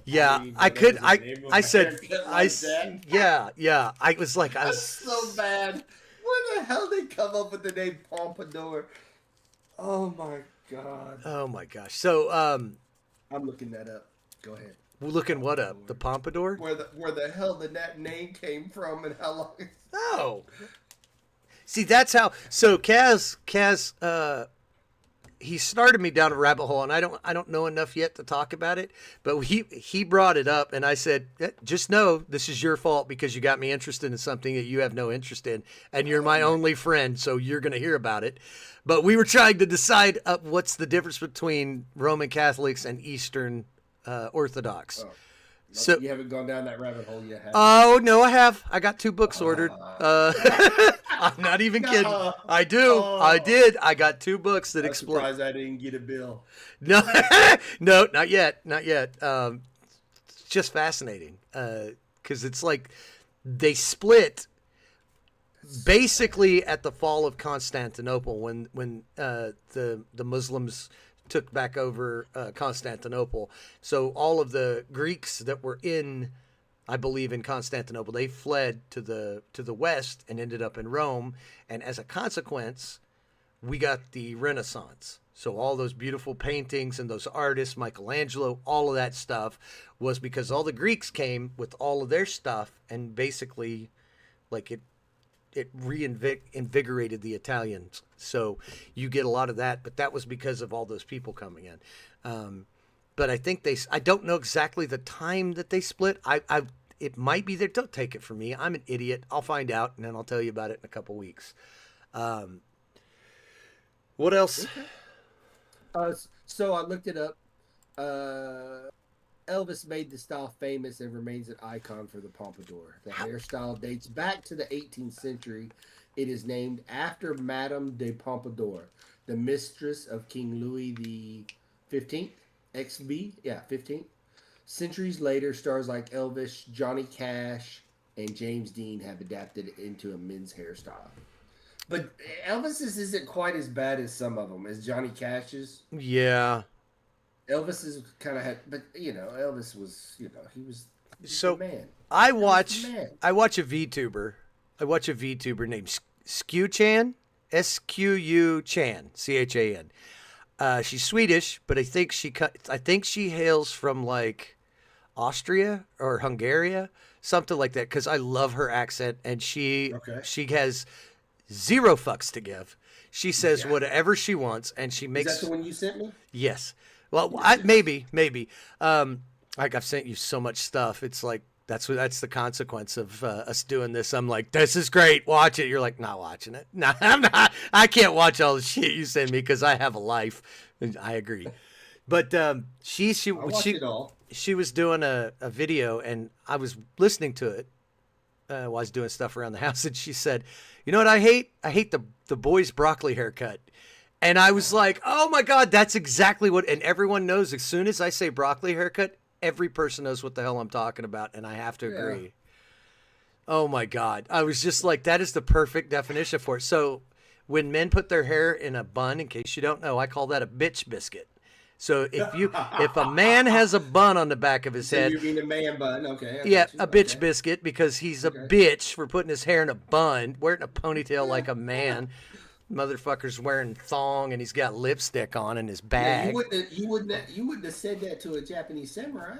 Yeah, mean, I that could. was the I name of I a said. haircut like that. Yeah. I was like, I That's was so bad. Where the hell did they come up with the name Pompadour? Oh my god. Oh my gosh. So, I'm looking that up. Go ahead. we're looking what up? The Pompadour. Pompadour? Where the hell did that name came from and how long? Oh, see, that's how. So Kaz, he started me down a rabbit hole, and I don't know enough yet to talk about it. But he brought it up, and I said, just know this is your fault because you got me interested in something that you have no interest in, and you're my only friend, so you're going to hear about it. But we were trying to decide what's the difference between Roman Catholics and Eastern Orthodox. Oh, So, you haven't gone down that rabbit hole yet, have you? oh no, I have. I got 2 books ordered. I'm not even kidding. No. I do. I did. I got 2 books that I'm explain. surprised I didn't get a bill. No, no, not yet. Not yet. It's just fascinating because it's like they split basically at the fall of Constantinople when the Muslims took back over Constantinople. So all of the Greeks that were in, I believe, in Constantinople, they fled to the west and ended up in Rome. And as a consequence, we got the Renaissance. So all those beautiful paintings and those artists, Michelangelo, all of that stuff was because all the Greeks came with all of their stuff and basically like it reinvigorated the Italians. So you get a lot of that, but that was because of all those people coming in. But I think I don't know exactly the time that they split. It might be there. Don't take it from me. I'm an idiot. I'll find out and then I'll tell you about it in a couple weeks. What else? So I looked it up. Elvis made the style famous and remains an icon for the pompadour. The hairstyle dates back to the 18th century. It is named after Madame de Pompadour, the mistress of King Louis the 15th, XB, 15th. Centuries later, stars like Elvis, Johnny Cash, and James Dean have adapted it into a men's hairstyle. But Elvis's isn't quite as bad as some of them, as Johnny Cash's. Yeah. Elvis is kind of had, but Elvis was, he was so the man. I watch a VTuber. I watch a VTuber named Skew Chan, SQU Chan, CHAN. She's Swedish, but I think she hails from like Austria or Hungary, something like that. Because I love her accent, and she has 0 fucks to give. She says whatever she wants, and she makes. Is that the one you sent me? Yes. Well, maybe. Like I've sent you so much stuff. It's like that's the consequence of us doing this. I'm like, this is great. Watch it. You're like, not watching it. No, I'm not. I can't watch all the shit you send me because I have a life. And I agree. But she was doing a video, and I was listening to it while I was doing stuff around the house, and she said, "You know what I hate? I hate the boys' broccoli haircut." And I was like, oh my God, that's exactly what, and everyone knows as soon as I say broccoli haircut, every person knows what the hell I'm talking about. And I have to agree. Yeah. Oh my God. I was just like, that is the perfect definition for it. So when men put their hair in a bun, in case you don't know, I call that a bitch biscuit. So if a man has a bun on the back of his head, you mean a man bun? Okay. A bitch biscuit because he's a bitch for putting his hair in a bun, wearing a ponytail like a man. Motherfucker's wearing thong and he's got lipstick on in his bag. Yeah, you wouldn't have said that to a Japanese samurai.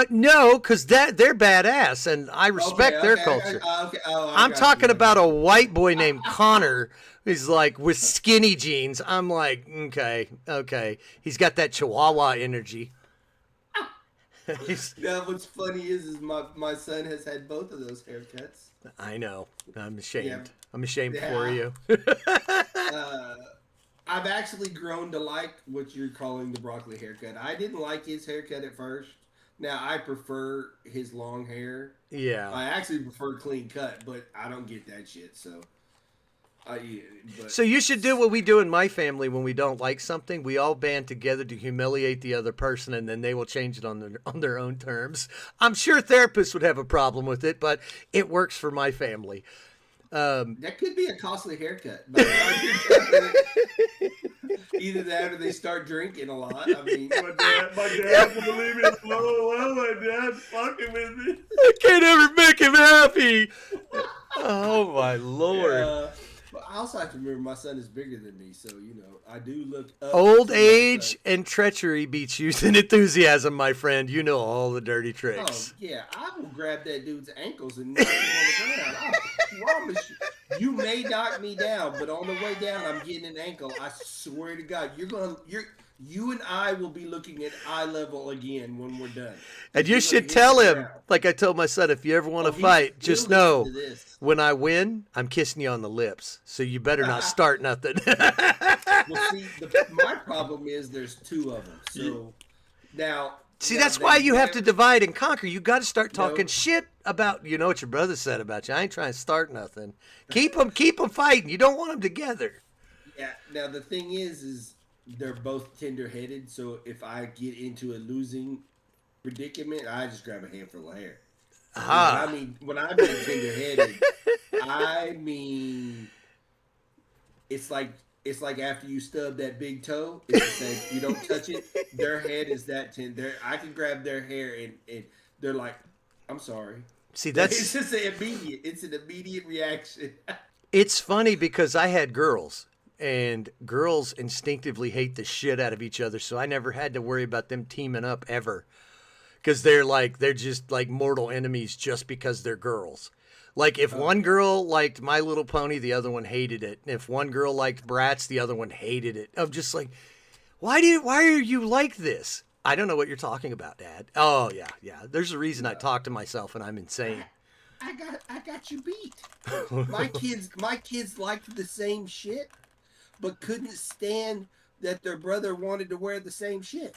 No, because they're badass and I respect their culture. I'm talking about a white boy named Connor who's like with skinny jeans. I'm like, okay. He's got that Chihuahua energy. Now, what's funny is my son has had both of those haircuts. I know. I'm ashamed. Yeah. I'm ashamed for you. I've actually grown to like what you're calling the broccoli haircut. I didn't like his haircut at first. Now, I prefer his long hair. Yeah. I actually prefer clean cut, but I don't get that shit, so... So you should do what we do in my family when we don't like something. We all band together to humiliate the other person, and then they will change it on their own terms. I'm sure therapists would have a problem with it, but it works for my family. That could be a costly haircut. But Either that or they start drinking a lot. I mean, My dad won't leave me alone. My dad's fucking with me. I can't ever make him happy. Oh my Lord. yeah. But I also have to remember my son is bigger than me, so I do look up Old to my son. age and treachery beats youth and enthusiasm, my friend. You know all the dirty Oh tricks. yeah, I will grab that dude's ankles and knock him on the ground. I promise you. You may knock me down, but on the way down, I'm getting an ankle. I swear to God, you and I will be looking at eye level again when we're done. And you You're gonna should hit tell the him, ground. like I told my son, if you ever want to He'll fight, just listen know to this. when I win, I'm kissing you on the lips. So you better not start nothing. Well, see, my problem is there's two of them. So now, See, now that's they why you have to never- divide and conquer. You got to start talking No. shit about, you know what your brother said about you. I ain't trying to start nothing. Keep them fighting. You don't want them together. Yeah. Now the thing is they're both tender-headed. So if I get into a losing predicament, I just grab a handful of hair. Aha. When I mean tender-headed, I mean it's like after you stub that big toe. It's the same. You don't touch it. Their head is that tender. I can grab their hair and they're like, "I'm sorry." See, It's that's just an immediate. It's an immediate reaction. it's funny because I had girls, and girls instinctively hate the shit out of each other, so I never had to worry about them teaming up ever. Because they're just like mortal enemies just because they're girls. Like if one girl liked My Little Pony, the other one hated it. And if one girl liked Bratz, the other one hated it. I'm just like, why are you like this? I don't know what you're talking about, Dad. Oh yeah. There's a reason I talk to myself and I'm insane. I got you beat. My kids liked the same shit, but couldn't stand that their brother wanted to wear the same shit.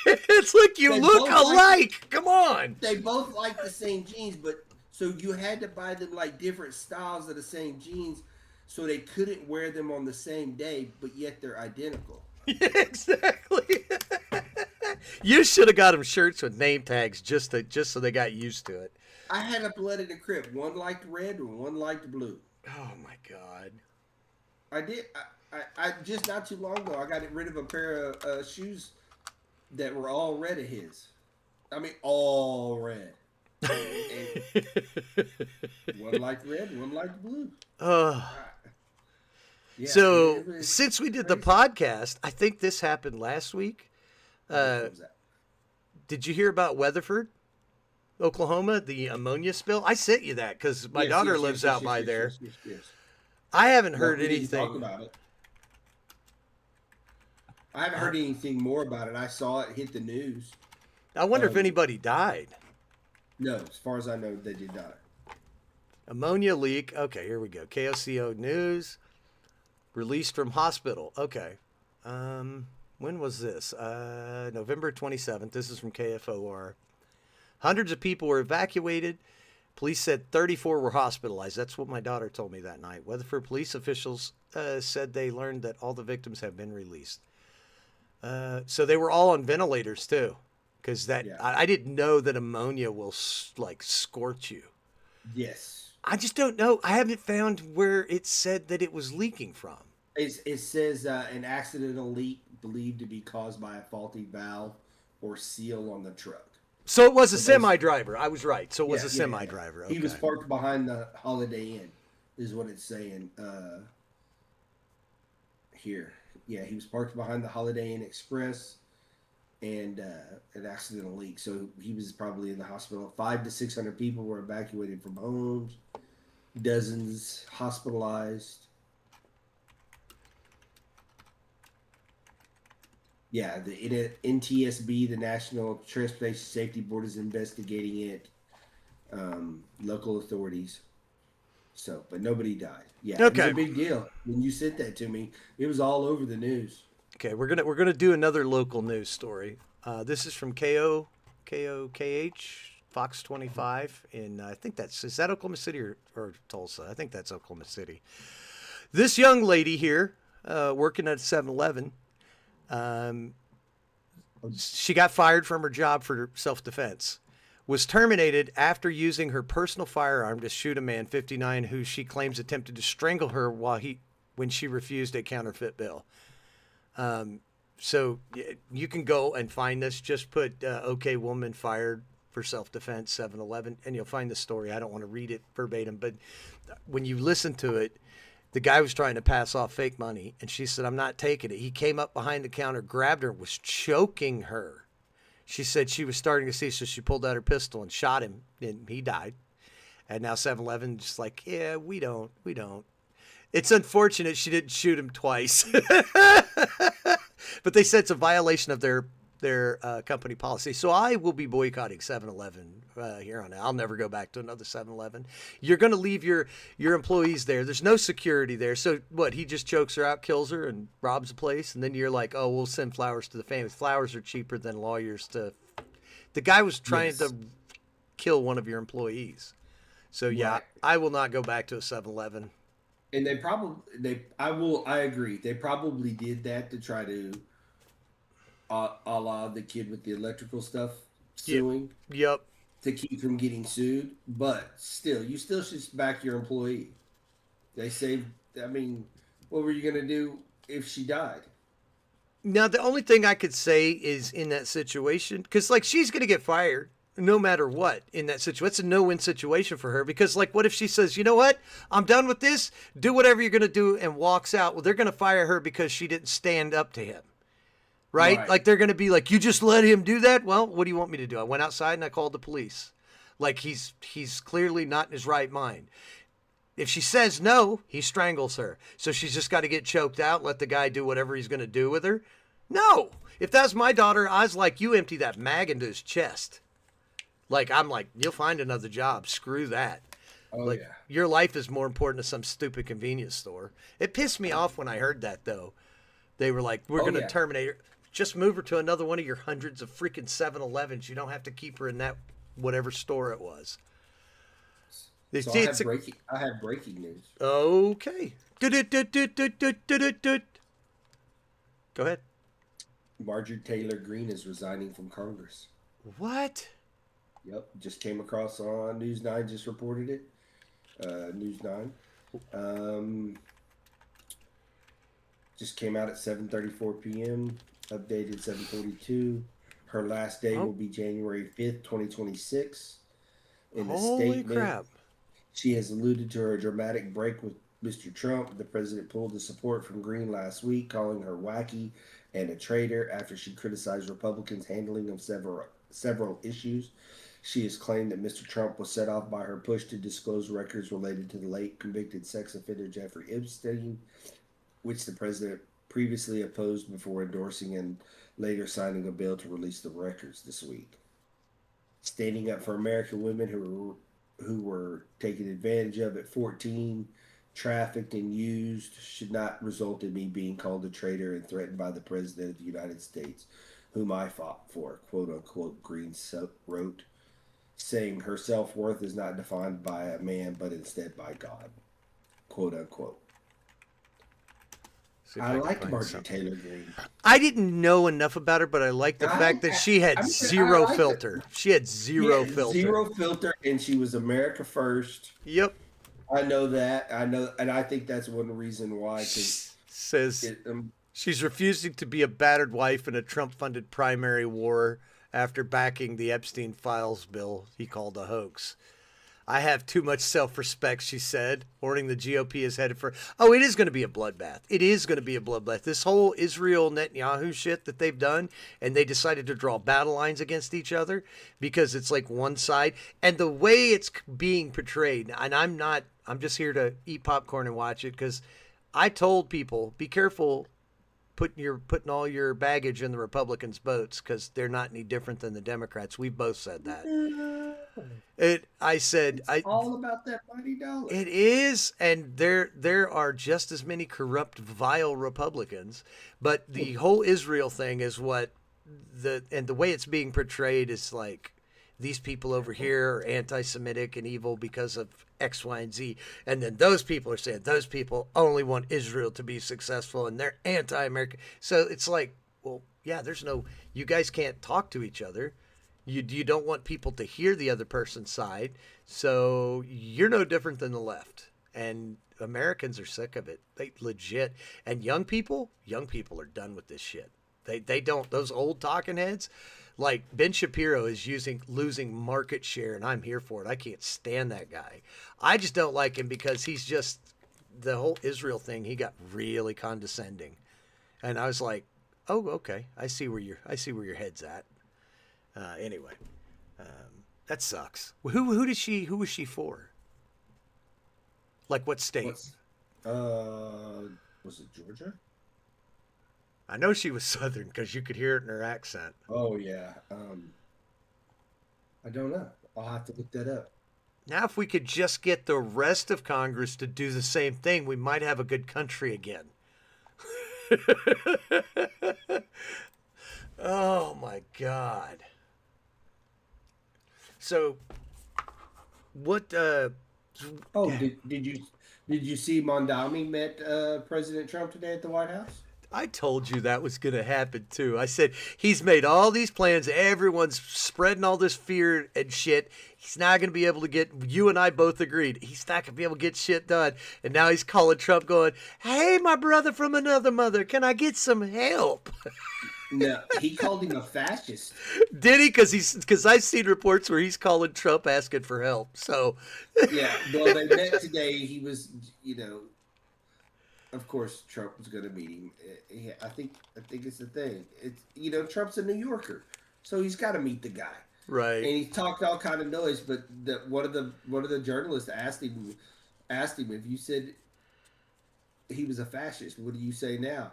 It's like you They look both alike. Come on. They both liked the same jeans, but so you had to buy them like different styles of the same jeans, so they couldn't wear them on the same day, but yet they're identical. Yeah, exactly. You should have got them shirts with name tags just so they got used to it. I had a blood in the crib. One liked red and one liked blue. Oh my God. I did. I just not too long ago, I got rid of a pair of shoes that were all red of his. I mean, all red. And one liked red, one liked blue. Yeah, So it was since we did the crazy. podcast, I think this happened last week. What was that? Did you hear about Weatherford, Oklahoma, the ammonia spill? I sent you that because my Yes, daughter yes, lives yes, out yes, by yes, there. yes. I haven't heard We didn't talk anything. about it. I haven't heard anything more about it. I saw it hit the news. I wonder if anybody died. No, as far as I know, they did not. Ammonia leak. Okay, here we go. KOCO news. Released from hospital. Okay. When was this? November 27th. This is from KFOR. Hundreds of people were evacuated. Police said 34 were hospitalized. That's what my daughter told me that night. Weatherford police officials said they learned that all the victims have been released. So they were all on ventilators too, because I didn't know that ammonia will like scorch you. Yes. I just don't know. I haven't found where it said that it was leaking from. It says an accidental leak believed to be caused by a faulty valve or seal on the truck. So it was a semi driver. I was right. So it was a semi driver. Okay. He was parked behind the Holiday Inn, is what it's saying here. Yeah, he was parked behind the Holiday Inn Express, and an accidental leak. So he was probably in the hospital. 500 to 600 people were evacuated from homes. Dozens hospitalized. Yeah, the NTSB, the National Transportation Safety Board, is investigating it. Local authorities. So, but nobody died. Yeah, Okay. It was a big deal. When you sent that to me, it was all over the news. Okay, we're gonna do another local news story. This is from KOKH Fox 25 in I think is that Oklahoma City or Tulsa? I think that's Oklahoma City. This young lady here, working at 7-Eleven, she got fired from her job for self-defense. Was terminated after using her personal firearm to shoot a man, 59, who she claims attempted to strangle her when she refused a counterfeit bill. So you can go and find this. Just put "OK Woman Fired for Self-Defense 7-Eleven" and you'll find the story. I don't want to read it verbatim, but when you listen to it, the guy was trying to pass off fake money, and she said, "I'm not taking it." He came up behind the counter, grabbed her, was choking her. She said she was starting to see, so she pulled out her pistol and shot him, and he died. And now 7-Eleven just like, yeah, we don't. It's unfortunate she didn't shoot him twice. But they said it's a violation of their company policy. So I will be boycotting 7-Eleven here on out. I'll never go back to another 7-Eleven. You're going to leave your employees there. There's no security there. So what? He just chokes her out, kills her, and robs the place. And then you're like, oh, we'll send flowers to the family. Flowers are cheaper than lawyers to. The guy was trying to kill one of your employees. So yeah, right. I will not go back to a 7-Eleven. And I agree. They probably did that to try to a la the kid with the electrical stuff suing. Yep. To keep from getting sued. But still, you still should back your employee. They saved, I mean, what were you going to do if she died? Now, the only thing I could say is in that situation, because like she's going to get fired no matter what in that situation. It's a no-win situation for her because like what if she says, you know what, I'm done with this, do whatever you're going to do, and walks out. Well, they're going to fire her because she didn't stand up to him. Right? Like they're going to be like, you just let him do that? Well, what do you want me to do? I went outside and I called the police. Like he's clearly not in his right mind. If she says no, he strangles her. So she's just got to get choked out, let the guy do whatever he's going to do with her? No. If that's my daughter, I was like, you empty that mag into his chest. Like, I'm like, you'll find another job. Screw that. Oh, like, yeah. Your life is more important than some stupid convenience store. It pissed me off when I heard that, though. They were like, we're going to terminate her. Just move her to another one of your hundreds of freaking 7-Elevens. You don't have to keep her in that whatever store it was. So I have breaking news. Okay. Go ahead. Marjorie Taylor Greene is resigning from Congress. What? Yep. Just came across on News 9, just reported it. News 9. Just came out at 7:34 p.m. Updated 7:42. Her last day will be January 5th, 2026. In the statement, crap. She has alluded to her dramatic break with Mr. Trump. The president pulled the support from Greene last week, calling her wacky and a traitor after she criticized Republicans' handling of several issues. She has claimed that Mr. Trump was set off by her push to disclose records related to the late convicted sex offender Jeffrey Epstein, which the president previously opposed before endorsing and later signing a bill to release the records this week. Standing up for American women who were taken advantage of at 14, trafficked and used, should not result in me being called a traitor and threatened by the President of the United States, whom I fought for, quote-unquote, Greene wrote, saying her self-worth is not defined by a man, but instead by God, quote-unquote. I liked Marjorie Taylor Greene. I didn't know enough about her, but I liked the fact that she had zero filter. She had zero filter. Zero filter, and she was America first. Yep. I know that. And I think that's one reason why. Says she's refusing to be a battered wife in a Trump-funded primary war after backing the Epstein Files bill he called a hoax. I have too much self-respect, she said, warning the GOP is headed for... Oh, it is going to be a bloodbath. It is going to be a bloodbath. This whole Israel-Netanyahu shit that they've done, and they decided to draw battle lines against each other because it's like one side. And the way it's being portrayed, and I'm just here to eat popcorn and watch it because I told people, be careful putting all your baggage in the Republicans' boats because they're not any different than the Democrats. We've both said that. It's all about that mighty dollar. It is, and there are just as many corrupt, vile Republicans. But the whole Israel thing is what the way it's being portrayed is like these people over here are anti-Semitic and evil because of X, Y, and Z. And then those people are saying those people only want Israel to be successful and they're anti-American. So it's like, well, yeah, you guys can't talk to each other. You don't want people to hear the other person's side. So you're no different than the left. And Americans are sick of it. They legit. And young people are done with this shit. They don't, those old talking heads, like Ben Shapiro is losing market share, and I'm here for it. I can't stand that guy. I just don't like him because he's just, the whole Israel thing, he got really condescending. And I was like, oh, okay. I see where your head's at. Anyway, that sucks. Who was she for? Like what state? Was it Georgia? I know she was Southern because you could hear it in her accent. Oh yeah. I don't know. I'll have to look that up. Now, if we could just get the rest of Congress to do the same thing, we might have a good country again. Oh my God. So, what? Oh, did you see Mondami met President Trump today at the White House? I told you that was going to happen too. I said, he's made all these plans. Everyone's spreading all this fear and shit. He's not going to be able to get, you and I both agreed, he's not going to be able to get shit done. And now he's calling Trump going, hey, my brother from another mother, can I get some help? No, he called him a fascist. Did he? Because I've seen reports where he's calling Trump asking for help. So yeah, well, they met today. He was, of course, Trump was going to meet him. I think it's the thing. It's Trump's a New Yorker, so he's got to meet the guy, right? And he talked all kind of noise. But one of the journalists asked him if you said he was a fascist, what do you say now?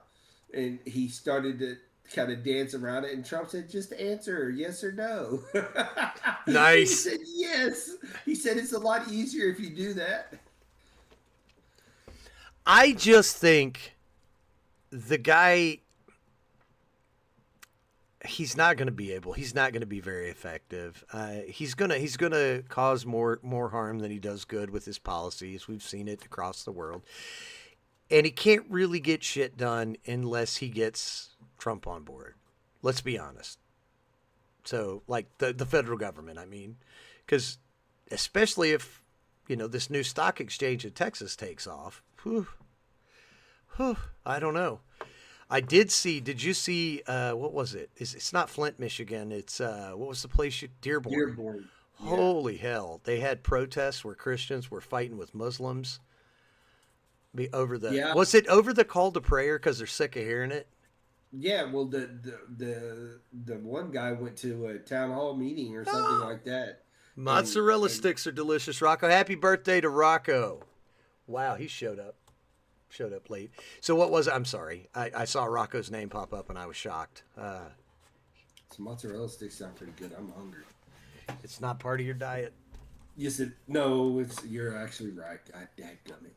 And he started to kind of dance around it, and Trump said, just answer yes or no. Nice. He said yes. He said it's a lot easier if you do that. I just think the guy, he's not going to be very effective. He's going to cause more harm than he does good with his policies. We've seen it across the world. And he can't really get shit done unless he gets Trump on board. Let's be honest. So, like the federal government, I mean, because especially if, this new stock exchange in Texas takes off, I don't know. Did you see, what was it? It's not Flint, Michigan. It's, what was the place? Dearborn. Dearborn. Yeah. Holy hell. They had protests where Christians were fighting with Muslims. Was it over the call to prayer because they're sick of hearing it? Yeah, well, the one guy went to a town hall meeting or something like that. Mozzarella sticks are delicious, Rocco. Happy birthday to Rocco. Wow, he showed up late. So what was it? I'm sorry. I saw Rocco's name pop up and I was shocked. Some mozzarella sticks sound pretty good. I'm hungry. It's not part of your diet. Yes, you're actually right. I dadgum it.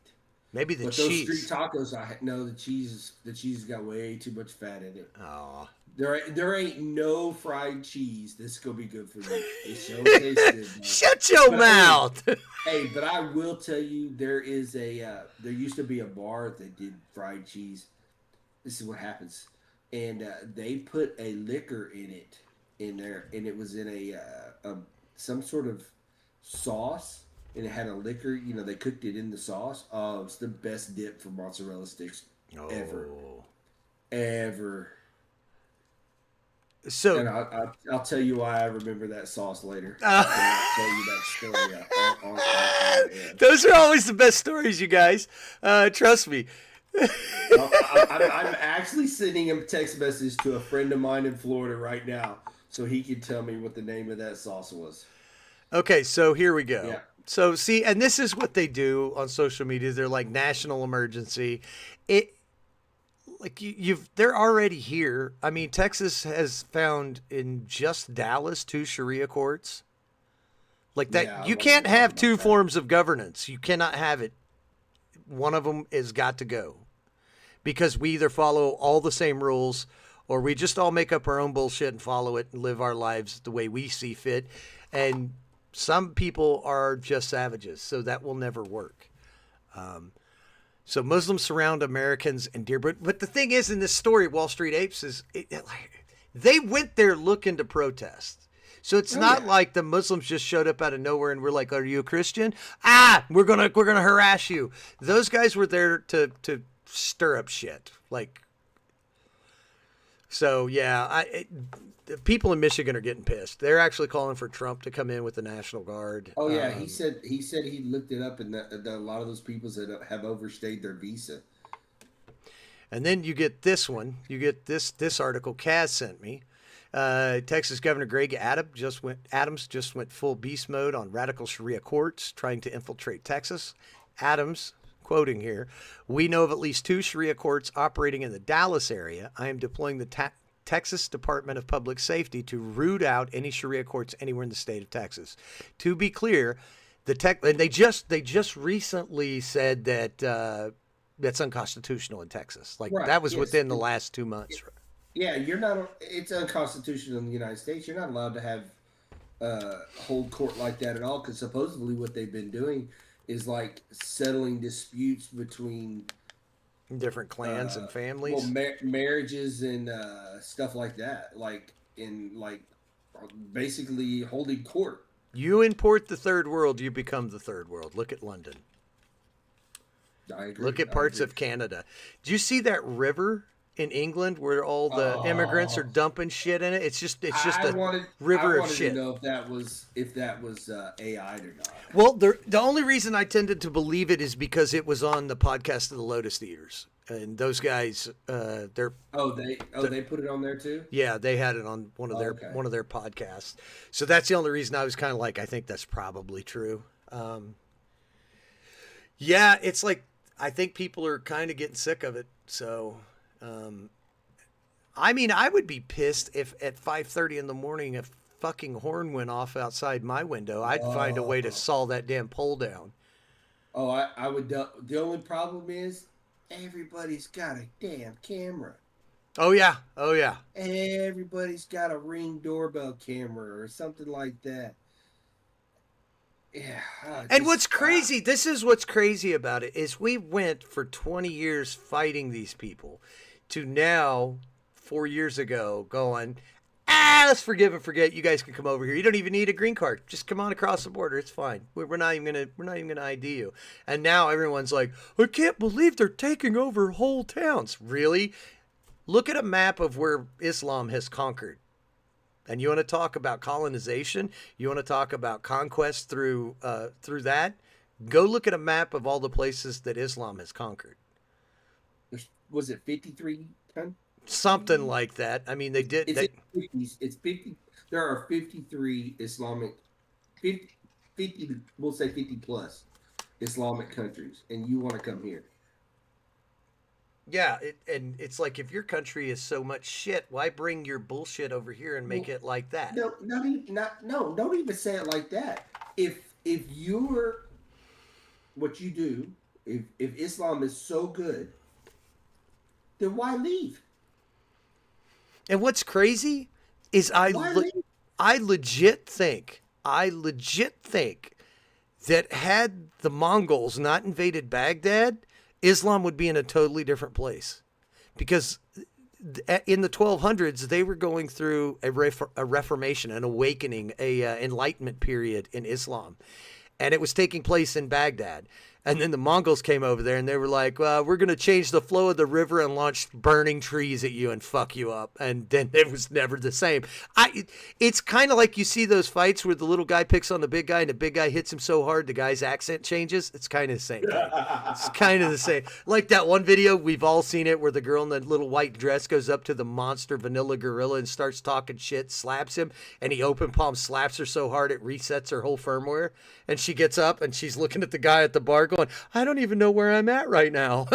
Maybe the but cheese. Those street tacos, the cheese got way too much fat in it. Oh. There ain't no fried cheese. This is gonna be good for me. It so tasted. Shut your mouth. Hey, but I will tell you, there used to be a bar that did fried cheese. This is what happens, and they put a liquor in there, and it was in a some sort of sauce. And it had a liquor, they cooked it in the sauce. Oh, it's the best dip for mozzarella sticks ever. Ever. So, and I'll tell you why I remember that sauce later. I'll tell you that story. Those are always the best stories, you guys. Trust me. I'm actually sending a text message to a friend of mine in Florida right now so he can tell me what the name of that sauce was. Okay, so here we go. Yeah. So see, and this is what they do on social media. They're like national emergency. They're already here. I mean, Texas has found in just Dallas 2 Sharia courts. Like that, Yeah, you can't have 2 forms of governance. You cannot have it. One of them has got to go because we either follow all the same rules or we just all make up our own bullshit and follow it and live our lives the way we see fit. And some people are just savages, so that will never work. So Muslims surround Americans in Dearborn. But the thing is, in this story, Wall Street Apes, they went there looking to protest. So it's Oh, not yeah. like the Muslims just showed up out of nowhere and we're like, "Are you a Christian?" We're gonna harass you. Those guys were there to stir up shit. Like, so yeah, the people in Michigan are getting pissed. They're actually calling for Trump to come in with the National Guard. Oh yeah, he said he looked it up, and that a lot of those people that have overstayed their visa. And then you get this one. You get this article Kaz sent me. Texas Governor Greg Adams just went full beast mode on radical Sharia courts trying to infiltrate Texas. Adams, quoting here, "We know of at least 2 Sharia courts operating in the Dallas area. I am deploying the Texas Department of Public Safety to root out any Sharia courts anywhere in the state of Texas." To be clear, and they just recently said that that's unconstitutional in Texas. Like Right. that was Yes. within the last 2 months. Yeah, you're not. It's unconstitutional in the United States. You're not allowed to have hold court like that at all. Because supposedly what they've been doing is like settling disputes between Different clans and families. marriages and stuff like that. Like basically holding court. You import the third world, you become the third world. Look at London. I agree. Look at parts of Canada. Do you see that river in England where all the immigrants are dumping shit in it? It's just a river of shit. To know if that was AI or not. Well, the only reason I tended to believe it is because it was on the podcast of the Lotus Eaters, and those guys, they put it on there too. Yeah, they had it on one of their podcasts. So that's the only reason I was kind of like, I think that's probably true. Yeah, it's like I think people are kind of getting sick of it. So, I mean, I would be pissed if at 5:30 in the morning a fucking horn went off outside my window. I'd find a way to saw that damn pole down. Oh, I would. The only problem is everybody's got a damn camera. Oh yeah. Everybody's got a Ring doorbell camera or something like that. Yeah. And what's crazy, this is what's crazy about it, is we went for 20 years fighting these people to now, 4 years ago, going, let's forgive and forget. You guys can come over here. You don't even need a green card. Just come on across the border. It's fine. We're not even gonna ID you. And now everyone's like, I can't believe they're taking over whole towns. Really? Look at a map of where Islam has conquered. And you want to talk about colonization? You want to talk about conquest through that? Go look at a map of all the places that Islam has conquered. Was it 53? Something like that. I mean, they did. It's 50. There are 53 Islamic, 50. We'll say 50 plus Islamic countries, and you want to come here? Yeah, and it's like, if your country is so much shit, why bring your bullshit over here and make it like that? No, don't even say it like that. If you're what you do, if Islam is so good, then why leave? And what's crazy is I legit think that had the Mongols not invaded Baghdad, Islam would be in a totally different place, because in the 1200s they were going through a reformation, an awakening, a enlightenment period in Islam, and it was taking place in Baghdad. And then the Mongols came over there and they were like, we're going to change the flow of the river and launch burning trees at you and fuck you up. And then it was never the same. It's kind of like you see those fights where the little guy picks on the big guy and the big guy hits him so hard the guy's accent changes. It's kind of the same thing. It's kind of the same. Like that one video, we've all seen it, where the girl in the little white dress goes up to the monster vanilla gorilla and starts talking shit, slaps him, and he open palm slaps her so hard it resets her whole firmware. And she gets up and she's looking at the guy at the bar going, I don't even know where I'm at right now.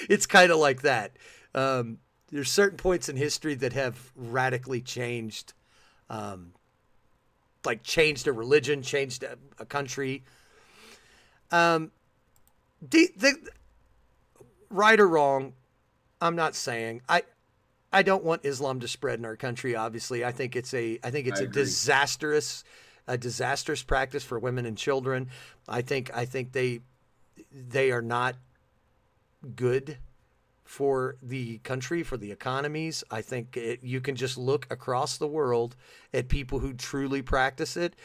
It's kind of like that. There's certain points in history that have radically changed, like changed a religion, changed a country. The right or wrong, I'm not saying. I don't want Islam to spread in our country. Obviously, I think it's a disastrous practice for women and children. I think they are not good for the country, for the economies. I think you can just look across the world at people who truly practice it.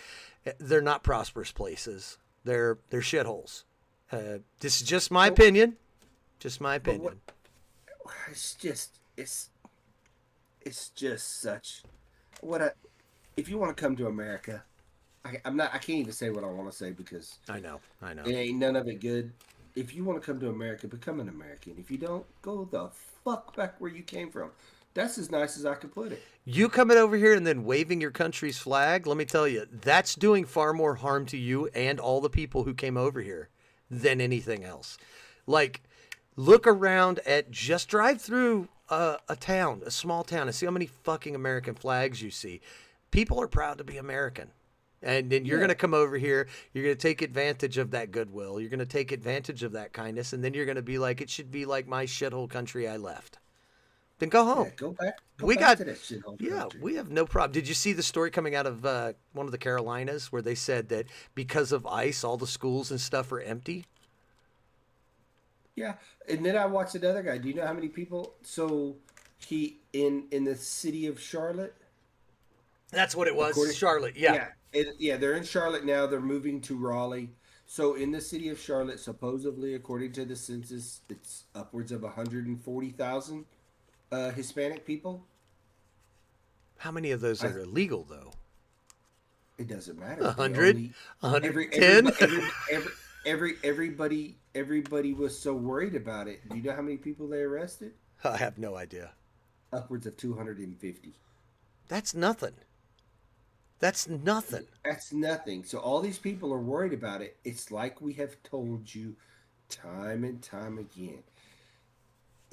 They're not prosperous places. They're shitholes. This is just my opinion. Just my opinion. It's just such what a. If you want to come to America, I'm not. I can't even say what I want to say because I know. it ain't none of it good. If you want to come to America, become an American. If you don't, go the fuck back where you came from. That's as nice as I could put it. You coming over here and then waving your country's flag, let me tell you, that's doing far more harm to you and all the people who came over here than anything else. Like, look around at, just drive through a town, a small town, and see how many fucking American flags you see. People are proud to be American. And then you're going to come over here, you're going to take advantage of that goodwill, you're going to take advantage of that kindness, and then you're going to be like, it should be like my shithole country I left. Then go home. Yeah, go back. We got to that shithole country. we have no problem. Did you see the story coming out of one of the Carolinas where they said that because of ice, all the schools and stuff are empty? Yeah, and then I watched another guy. Do you know how many people? So he in the city of Charlotte. That's what it was. Charlotte. Yeah. They're in Charlotte now. They're moving to Raleigh. So in the city of Charlotte, supposedly, according to the census, it's upwards of 140,000 Hispanic people. How many of those are illegal, though? It doesn't matter. 100? 110? Everybody was so worried about it. Do you know how many people they arrested? I have no idea. Upwards of 250. That's nothing. That's nothing. That's nothing. So all these people are worried about it. It's like we have told you time and time again.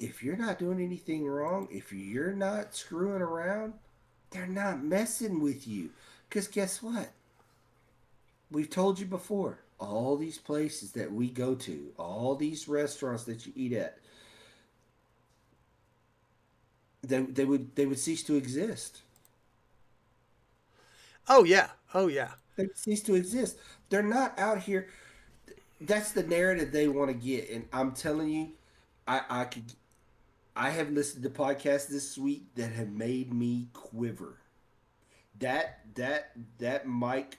If you're not doing anything wrong, if you're not screwing around, they're not messing with you. Because guess what? We've told you before, all these places that we go to, all these restaurants that you eat at, they would cease to exist. Oh yeah. They cease to exist. They're not out here. That's the narrative they want to get, and I'm telling you, I have listened to podcasts this week that have made me quiver. That Mike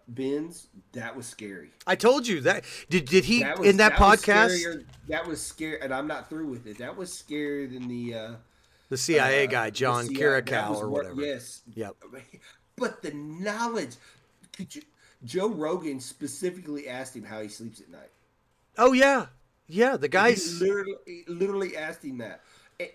Benz, that was scary. I told you that. Did he in that podcast? That was scary, and I'm not through with it. That was scarier than the CIA guy, John Kirikow or whatever. Yes. Yep. But the knowledge, Joe Rogan specifically asked him how he sleeps at night. Oh yeah. The guys literally asked him that. And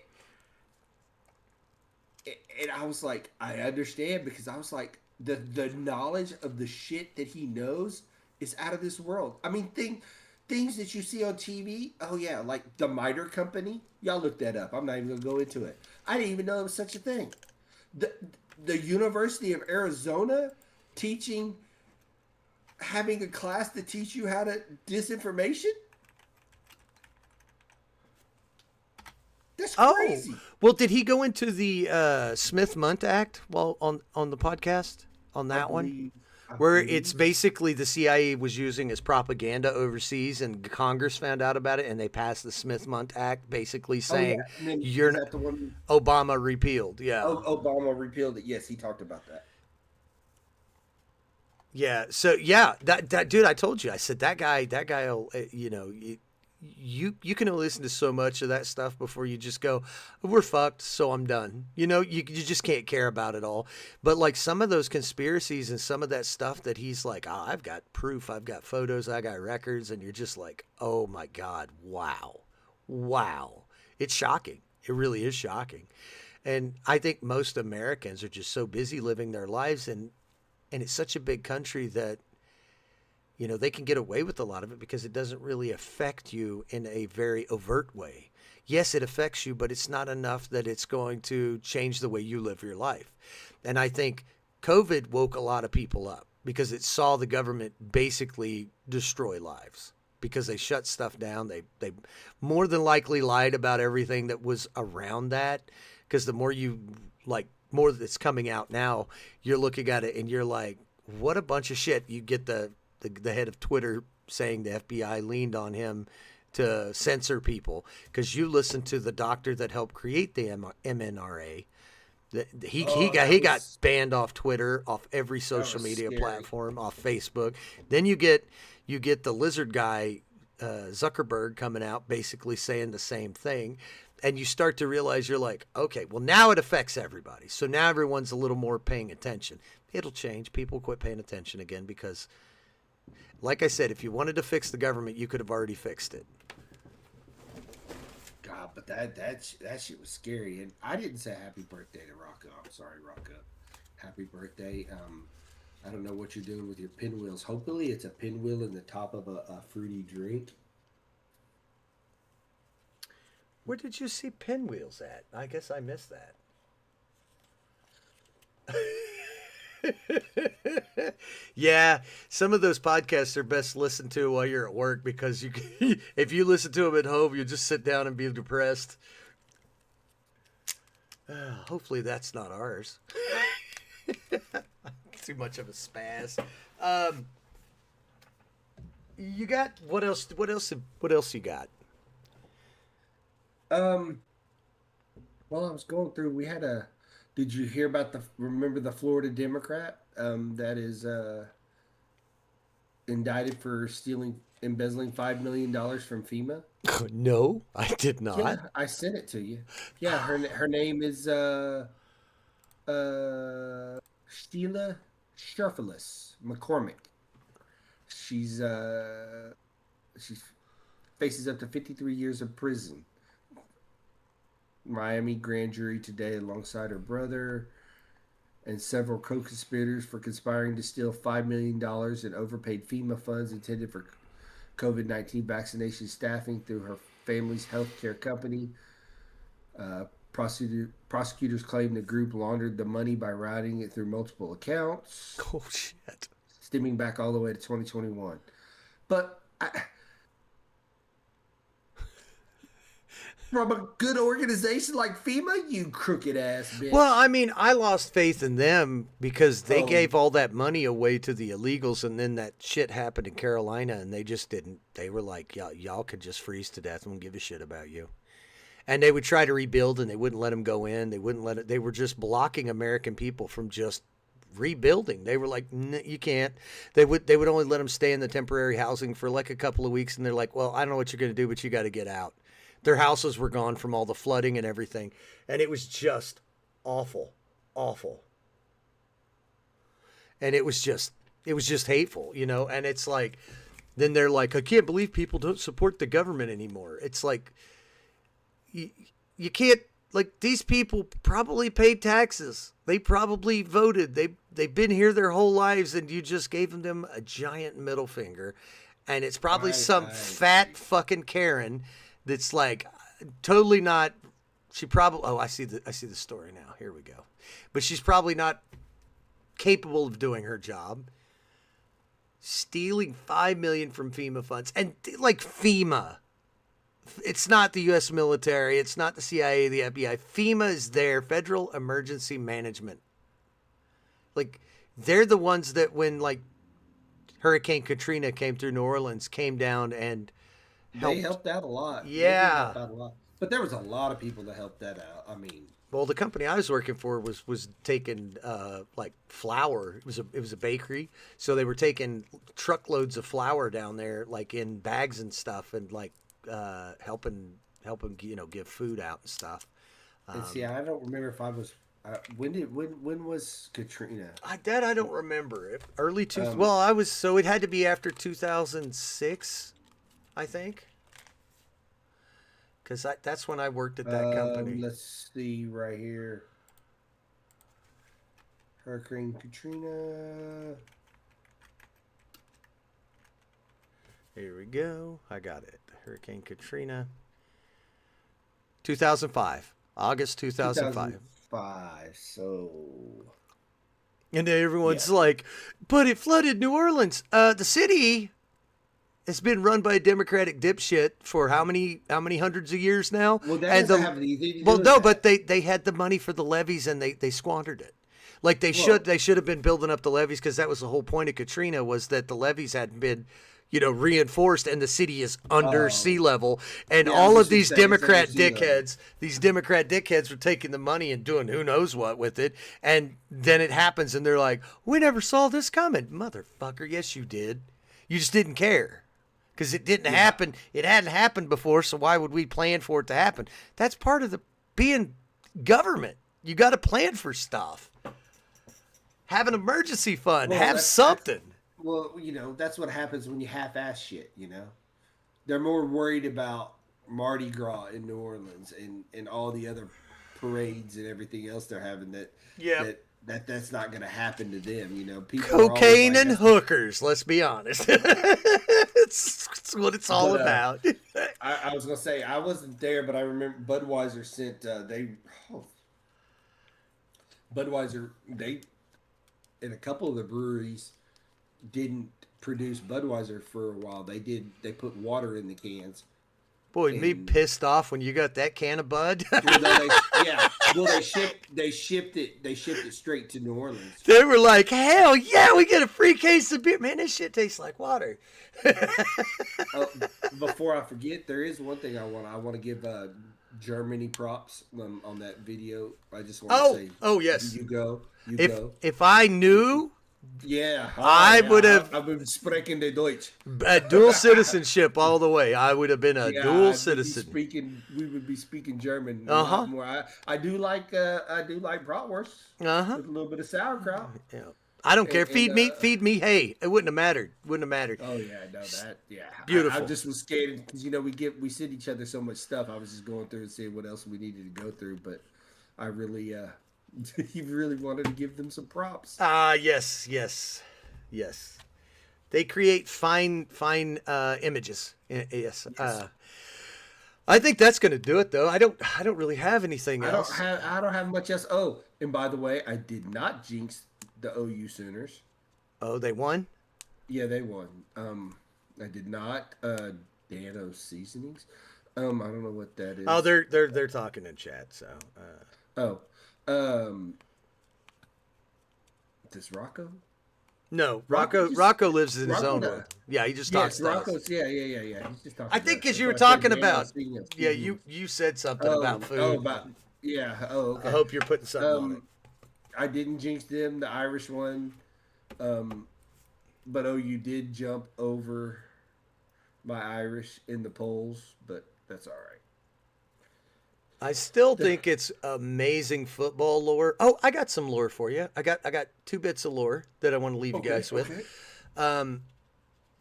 I was like, I understand, because I was like, the knowledge of the shit that he knows is out of this world. I mean, things that you see on TV. Oh yeah, like the Miter Company. Y'all look that up. I'm not even gonna go into it. I didn't even know there was such a thing. The University of Arizona having a class to teach you how to disinformation. That's crazy. Well, did he go into the Smith-Mundt Act while on the podcast on that one? Where it's basically the CIA was using as propaganda overseas, and Congress found out about it, and they passed the Smith-Mundt Act, basically saying you're not the one Obama repealed. Yeah, Obama repealed it. Yes, he talked about that. Yeah. So yeah, that dude, I told you, I said that guy, you know. You can listen to so much of that stuff before you just go, we're fucked, so I'm done. You know, you just can't care about it all. But like some of those conspiracies and some of that stuff that he's like, I've got proof, I've got photos, I got records, and you're just like, oh my God, wow. It's shocking. It really is shocking. And I think most Americans are just so busy living their lives, and it's such a big country that, you know, they can get away with a lot of it because it doesn't really affect you in a very overt way. Yes, it affects you, but it's not enough that it's going to change the way you live your life. And I think COVID woke a lot of people up because it saw the government basically destroy lives because they shut stuff down. They more than likely lied about everything that was around that, because the more more that's coming out now, you're looking at it and you're like, what a bunch of shit. You get the head of Twitter saying the FBI leaned on him to censor people because you listen to the doctor that helped create the MNRA. He got banned off Twitter, off every social media scary. platform, off Facebook. Then you get the lizard guy Zuckerberg coming out basically saying the same thing, and you start to realize you're like, okay, well now it affects everybody. So now everyone's a little more paying attention. It'll change. People quit paying attention again because, like I said, if you wanted to fix the government, you could have already fixed it. God, but that shit was scary. And I didn't say happy birthday to Rocco. I'm sorry, Rocco. Happy birthday. I don't know what you're doing with your pinwheels. Hopefully it's a pinwheel in the top of a fruity drink. Where did you see pinwheels at? I guess I missed that. Yeah, some of those podcasts are best listened to while you're at work because if you listen to them at home, you just sit down and be depressed. Hopefully that's not ours. Too much of a spaz. You got what else? What else you got? Well, I was going through. We had a. Did you hear about remember the Florida Democrat that is indicted for embezzling $5 million from FEMA? No, I did not. Yeah, I sent it to you. Yeah, her name is Sheila Sharfelis McCormick. She faces up to 53 years of prison. Miami grand jury today alongside her brother and several co-conspirators for conspiring to steal $5 million in overpaid FEMA funds intended for COVID-19 vaccination staffing through her family's healthcare company. Prosecutors claim the group laundered the money by routing it through multiple accounts. Oh, shit. Stemming back all the way to 2021. But from a good organization like FEMA, you crooked ass bitch. Well, I mean, I lost faith in them because they gave all that money away to the illegals, and then that shit happened in Carolina, and they just didn't. They were like, y'all could just freeze to death and we'll give a shit about you. And they would try to rebuild, and they wouldn't let them go in. They wouldn't let it. They were just blocking American people from just rebuilding. They were like, you can't. They would only let them stay in the temporary housing for like a couple of weeks, and they're like, well, I don't know what you're going to do, but you got to get out. Their houses were gone from all the flooding and everything. And it was just awful, awful. And it was just hateful, you know? And it's like, then they're like, I can't believe people don't support the government anymore. It's like, you can't, like, these people probably paid taxes. They probably voted. They've been here their whole lives, and you just gave them a giant middle finger. And it's probably some fat fucking Karen that's like totally not. She probably. Oh, I see the story now. Here we go. But she's probably not capable of doing her job. Stealing $5 million from FEMA funds, and like FEMA, it's not the U.S. military. It's not the CIA, the FBI. FEMA is there. Federal Emergency Management. Like they're the ones that when like Hurricane Katrina came through New Orleans, came down and they helped out a lot. Yeah. But there was a lot of people that helped that out. I mean, well, the company I was working for was taking like flour. It was a bakery, so they were taking truckloads of flour down there, like in bags and stuff, and like helping give food out and stuff. And see, I don't remember if I was. When was Katrina? I don't remember. Early well, I was, so it had to be after 2006. I think, because that's when I worked at that company. Let's see right here. Hurricane Katrina. Here we go. I got it. Hurricane Katrina. 2005. August 2005. So. And everyone's like, but it flooded New Orleans. The city. It's been run by a Democratic dipshit for how many hundreds of years now? Well, that doesn't have anything to do with no, that. but they had the money for the levees and they squandered it. Like they should have been building up the levees because that was the whole point of Katrina was that the levees hadn't been, reinforced, and the city is under sea level, and Yeah, I all was of just these gonna say, it's Democrat under sea level. dickheads were taking the money and doing who knows what with it, and then it happens, and they're like, "We never saw this coming, motherfucker." Yes, you did. You just didn't care because it didn't happen. It hadn't happened before, so why would we plan for it to happen? That's part of the being government. You got to plan for stuff. Have an emergency fund. Well, Have that's something. well, that's what happens when you half-ass shit. They're more worried about Mardi Gras in New Orleans and all the other parades and everything else they're having Yeah. that's not going to happen to them. People are always Cocaine like, and "That's hookers. Let's be honest. it's what it's all But, about. I was gonna say I wasn't there, but I remember Budweiser sent Budweiser they and a couple of the breweries didn't produce Budweiser for a while. They put water in the cans. Boy, me And pissed off when you got that can of Bud. well, they shipped it straight to New Orleans. They were like, hell yeah, we get a free case of beer. Man, this shit tastes like water. Before I forget, there is one thing I want to give Germany props on that video. I just want to say, yes. you go. If I knew, Yeah, I would have. I been sprechen de Deutsch. Dual citizenship all the way. I would have been a dual citizen. We would be speaking German. A Uh-huh. lot more. I do like bratwurst with a little bit of sauerkraut. Yeah. I don't care. And- Feed me hay. It wouldn't have mattered. Oh yeah, no that yeah. Beautiful. I just was scared because we send each other so much stuff. I was just going through and seeing what else we needed to go through, but I really he really wanted to give them some props. Yes. They create fine images. Yes. I think that's going to do it, though. I don't really have anything else. I don't have much else. Oh, and by the way, I did not jinx the OU Sooners. Oh, they won? Yeah, they won. I did not. Dano's Seasonings. I don't know what that is. Oh, they're talking in chat. So. Does Rocco? No, Rocco just- Rocco lives in his Rocco own does. world. Yeah, he just Yes, talks to us. Rocco's. Yeah. He's just talking. I think to us. because you were That's why I said talking Dano's about. Seasonings. Yeah, you said something about food. Yeah. Oh, okay. I hope you're putting something on it. I didn't jinx them. The Irish one. But you did jump over my Irish in the polls, but that's all right. I still think it's amazing football lore. Oh, I got some lore for you. I got 2 bits of lore that I want to leave you guys with.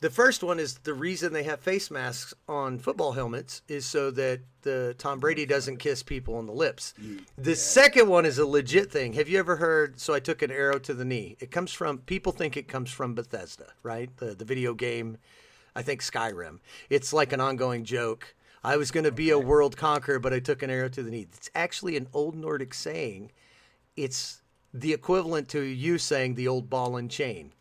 The first one is the reason they have face masks on football helmets is so that the Tom Brady doesn't kiss people on the lips. The second one is a legit thing. Have you ever heard, so I took an arrow to the knee? People think it comes from Bethesda, right? The video game, I think Skyrim. It's like an ongoing joke. I was going to be a world conqueror, but I took an arrow to the knee. It's actually an old Nordic saying. It's the equivalent to you saying the old ball and chain.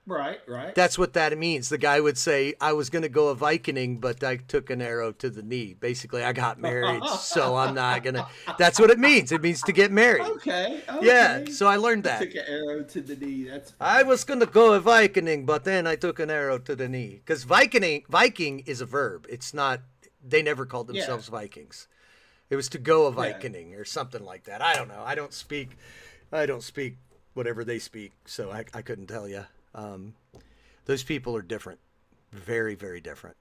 Right. That's what that means. The guy would say, I was going to go a Viking, but I took an arrow to the knee. Basically, I got married, so I'm not going to. That's what it means. It means to get married. Okay. Yeah, so I learned that. Took an arrow to the knee. That's I was going to go a Viking, but then I took an arrow to the knee. Because Viking is a verb. It's not, they never called themselves Vikings. It was to go a Viking or something like that. I don't know. I don't speak whatever they speak, so I couldn't tell you. Those people are different, very, very different,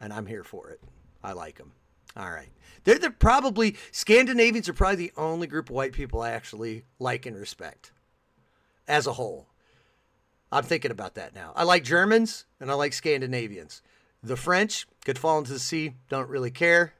and I'm here for it. I like them. All right, they're probably Scandinavians are probably the only group of white people I actually like and respect, as a whole. I'm thinking about that now. I like Germans and I like Scandinavians. The French could fall into the sea. Don't really care.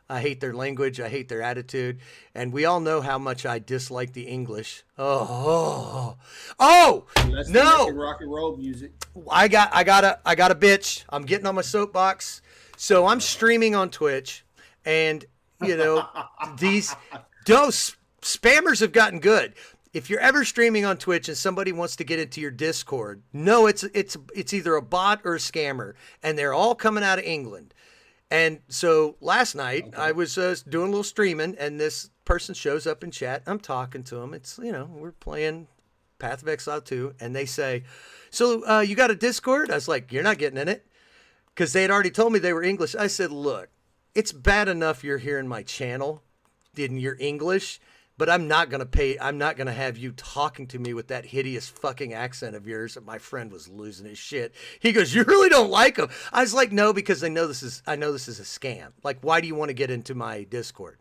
I hate their language. I hate their attitude. And we all know how much I dislike the English. Oh, That's no. the rock and roll music. I got a bitch. I'm getting on my soapbox. So I'm streaming on Twitch, and those spammers have gotten good. If you're ever streaming on Twitch and somebody wants to get into your Discord, no, it's either a bot or a scammer, and they're all coming out of England. And so last night I was doing a little streaming, and this person shows up in chat. I'm talking to him. It's, we're playing Path of Exile 2, and they say, so you got a Discord? I was like, you're not getting in it. because they had already told me they were English. I said, look, it's bad enough you're here in my channel in your English, but I'm not going to have you talking to me with that hideous fucking accent of yours. And my friend was losing his shit. He goes, you really don't like them? I was like, no, because I know this is a scam. Like, why do you want to get into my Discord?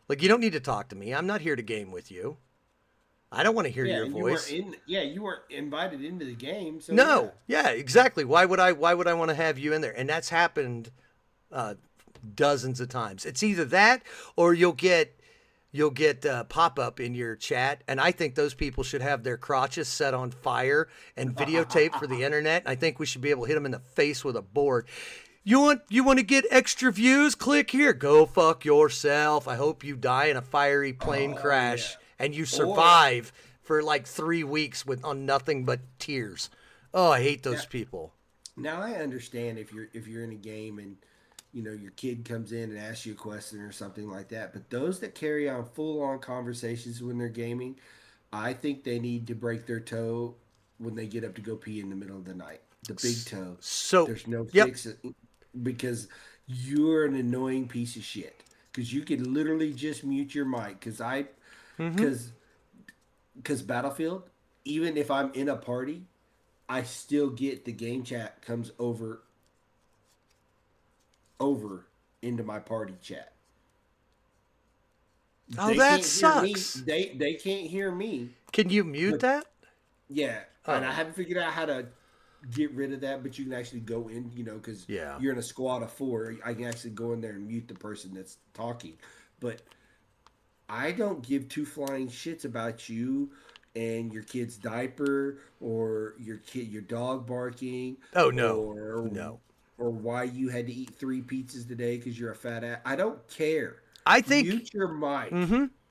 Like, you don't need to talk to me. I'm not here to game with you. I don't want to hear your voice. You weren't invited into the game. So no, yeah, exactly. Why would I want to have you in there? And that's happened dozens of times. It's either that or you'll get pop-up in your chat, and I think those people should have their crotches set on fire and videotaped for the internet. I think we should be able to hit them in the face with a board. You want to get extra views? Click here. Go fuck yourself. I hope you die in a fiery plane crash and you survive for like 3 weeks on nothing but tears. Oh, I hate those people. Now I understand if you're in a game and your kid comes in and asks you a question or something like that. But those that carry on full-on conversations when they're gaming, I think they need to break their toe when they get up to go pee in the middle of the night. The big toe. So there's no fix it, because you're an annoying piece of shit. Because you can literally just mute your mic. Because Battlefield, even if I'm in a party, I still get the game chat comes over into my party chat. Oh, that sucks. They can't hear me. Can you mute that? Yeah, and I haven't figured out how to get rid of that, but you can actually go in, because you're in a squad of 4. I can actually go in there and mute the person that's talking. But I don't give two flying shits about you and your kid's diaper or your dog barking. Oh, no. No. Or why you had to eat 3 pizzas today because you're a fat ass. I don't care. I think mute your mic.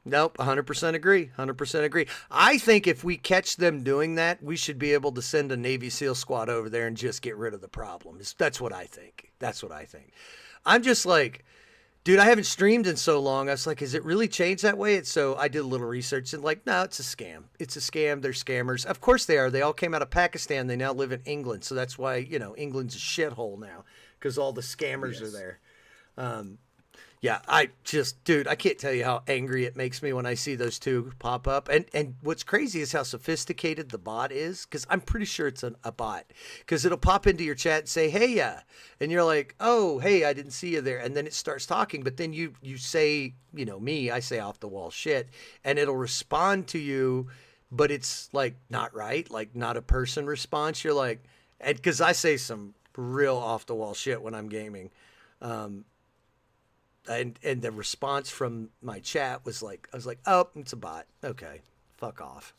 Nope, 100% agree. 100% agree. I think if we catch them doing that, we should be able to send a Navy SEAL squad over there and just get rid of the problem. That's what I think. I'm just like, dude, I haven't streamed in so long. I was like, has it really changed that way? So I did a little research and like, no, it's a scam. It's a scam. They're scammers. Of course they are. They all came out of Pakistan. They now live in England. So that's why, England's a shithole now because all the scammers are there. Yeah, dude, I can't tell you how angry it makes me when I see those two pop up. And what's crazy is how sophisticated the bot is, because I'm pretty sure it's a bot. Because it'll pop into your chat and say, hey, yeah. And you're like, oh, hey, I didn't see you there. And then it starts talking. But then you say, I say off the wall shit. And it'll respond to you, but it's like not right, like not a person response. You're like, and because I say some real off the wall shit when I'm gaming. And the response from my chat was like, I was like, oh, it's a bot. Okay, fuck off.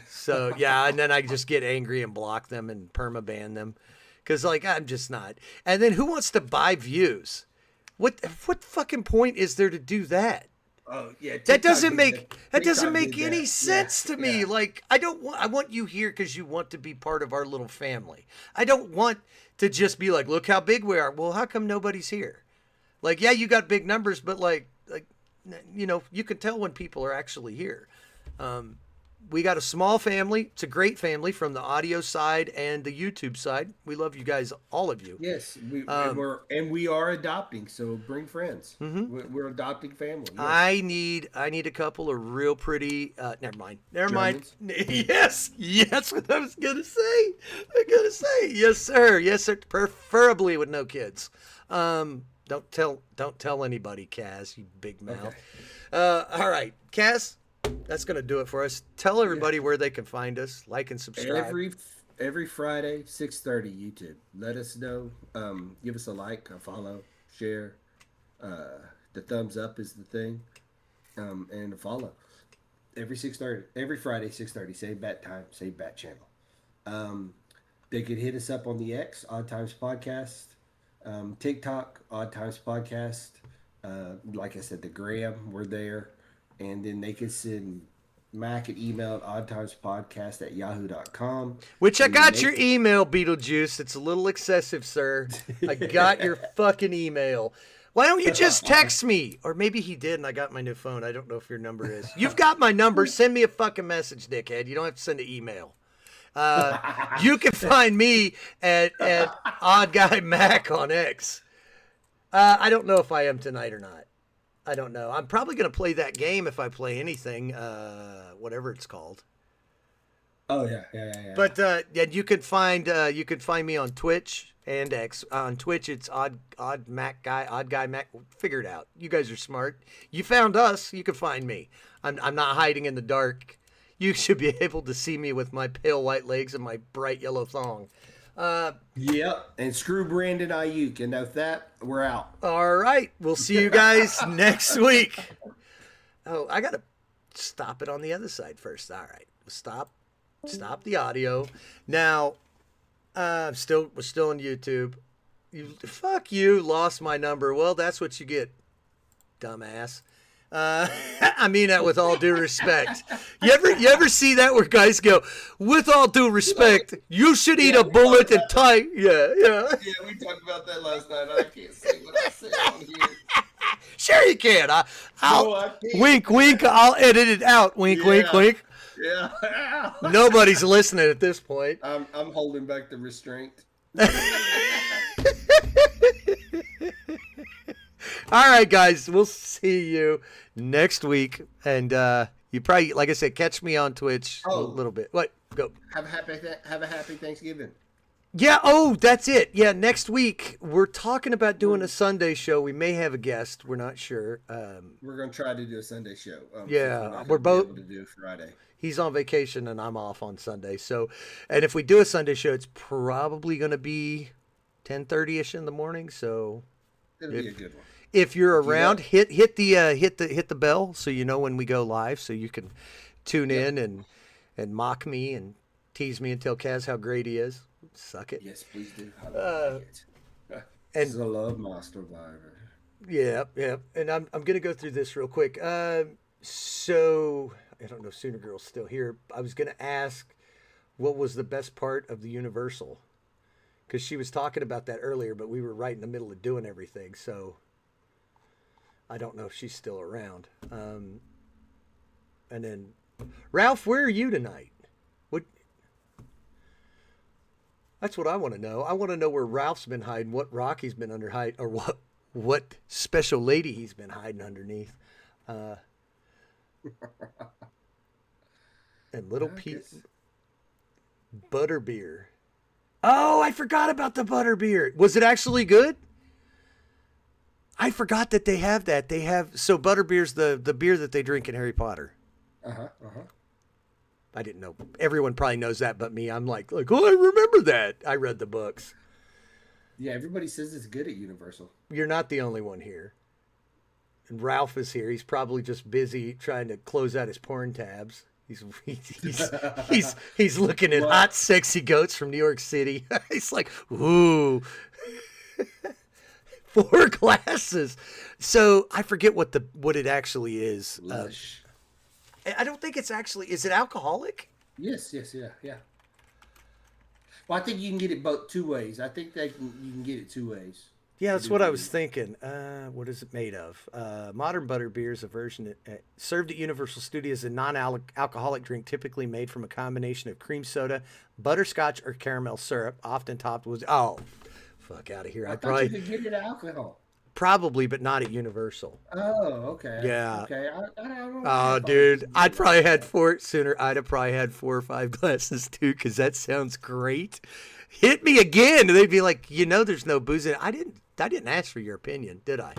So, yeah, and then I just get angry and block them and permaban them because, like, I'm just not. And then who wants to buy views? What fucking point is there to do that? Oh, yeah. That doesn't make any sense to me. Like, I want you here because you want to be part of our little family. I don't want to just be like, look how big we are. Well, how come nobody's here? Like, yeah, you got big numbers, but like, you can tell when people are actually here. We got a small family. It's a great family from the audio side and the YouTube side. We love you guys, all of you. Yes, we are adopting, so bring friends. Mm-hmm. We're adopting family. Yes. I need a couple of real pretty. Never mind. Yes, what I was gonna say. Yes, sir. Preferably with no kids. Don't tell anybody, Kaz, you big mouth. Okay. All right, Kaz, that's going to do it for us. Tell everybody where they can find us, like and subscribe. Every Friday, 6:30 YouTube. Let us know. Give us a like, a follow, share. The thumbs up is the thing. And a follow. Every Friday, 6:30. Same bat time, same bat channel. They could hit us up on the X, Odd Times Podcast. TikTok, Odd Times Podcast. Like I said, the Gram, we're there. And then they can send Mac an email at oddtimespodcast@yahoo.com. Which I got your email, Beetlejuice. It's a little excessive, sir. I got your fucking email. Why don't you just text me? Or maybe he did and I got my new phone. I don't know if your number is. You've got my number. Send me a fucking message, dickhead. You don't have to send an email. You can find me at Odd Guy Mac on X. I don't know if I am tonight or not. I don't know. I'm probably going to play that game if I play anything, whatever it's called. Oh yeah. But yeah, you could find me on Twitch and X. On Twitch, it's Odd Guy Mac. Figure it out. You guys are smart. You found us. You can find me. I'm not hiding in the dark. You should be able to see me with my pale white legs and my bright yellow thong. Yep. And screw Brandon Ayuk. And with that, we're out. All right. We'll see you guys next week. Oh, I gotta stop it on the other side first. All right. Stop the audio. Now, we're still on YouTube. Fuck you, lost my number. Well, that's what you get, dumbass. I mean that with all due respect. You ever see that where guys go, with all due respect, you should eat a bullet and tie. Yeah. Yeah, we talked about that last night. I can't say what I said on here. Sure you can. I can't. Wink, wink. I'll edit it out. Wink, wink, wink. Yeah. Nobody's listening at this point. I'm holding back the restraint. All right, guys. We'll see you next week. And you probably, like I said, catch me on Twitch a little bit. What? Go. Have a happy Thanksgiving. Yeah. Oh, that's it. Yeah. Next week, we're talking about doing a Sunday show. We may have a guest. We're not sure. We're going to try to do a Sunday show. Yeah. We're both able to do Friday. He's on vacation and I'm off on Sunday. So, and if we do a Sunday show, it's probably going to be 10:30ish in the morning. So It'll be a good one. If you're around, hit the bell so you know when we go live, so you can tune in and mock me and tease me and tell Kaz how great he is. Suck it. Yes, please do. I love it. And the love master survivor. Yeah. And I'm gonna go through this real quick. So I don't know if Sooner Girl's still here. I was gonna ask what was the best part of the Universal, because she was talking about that earlier, but we were right in the middle of doing everything, so I don't know if she's still around. And then, Ralph, where are you tonight? What? That's what I want to know. I want to know where Ralph's been hiding, what rock he's been under hide, or what special lady he's been hiding underneath. And Little Pete Butterbeer. Oh, I forgot about the Butterbeer. Was it actually good? I forgot that they have that. So Butterbeer's the beer that they drink in Harry Potter. I didn't know. Everyone probably knows that but me. I'm like, oh, I remember that. I read the books. Yeah, everybody says it's good at Universal. You're not the only one here. And Ralph is here. He's probably just busy trying to close out his porn tabs. He's looking at hot, sexy goats from New York City. He's like, ooh. 4 glasses. So I forget what it actually is. I don't think it's actually. Is it alcoholic? Yes, yeah. Well, I think you can get it both 2 ways. I think you can get it 2 ways. Yeah, that's what I was thinking. What is it made of? Modern Butterbeer is a version served at Universal Studios, a non-alcoholic drink typically made from a combination of cream soda, butterscotch, or caramel syrup, often topped with fuck out of here. I thought you could get it alcohol. Probably, but not at Universal. Oh, okay. Yeah. Okay. I don't know. Oh, dude, I'd probably had 4 sooner. I'd have probably had 4 or 5 glasses too, because that sounds great. Hit me again, and they'd be like, there's no booze in it. I didn't ask for your opinion, did I?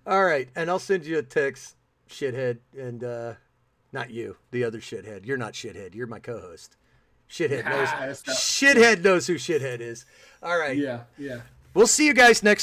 All right, and I'll send you a text, shithead, and not you, the other shithead. You're not shithead. You're my co-host. Shithead knows. Shithead knows who shithead is. All right. Yeah. We'll see you guys next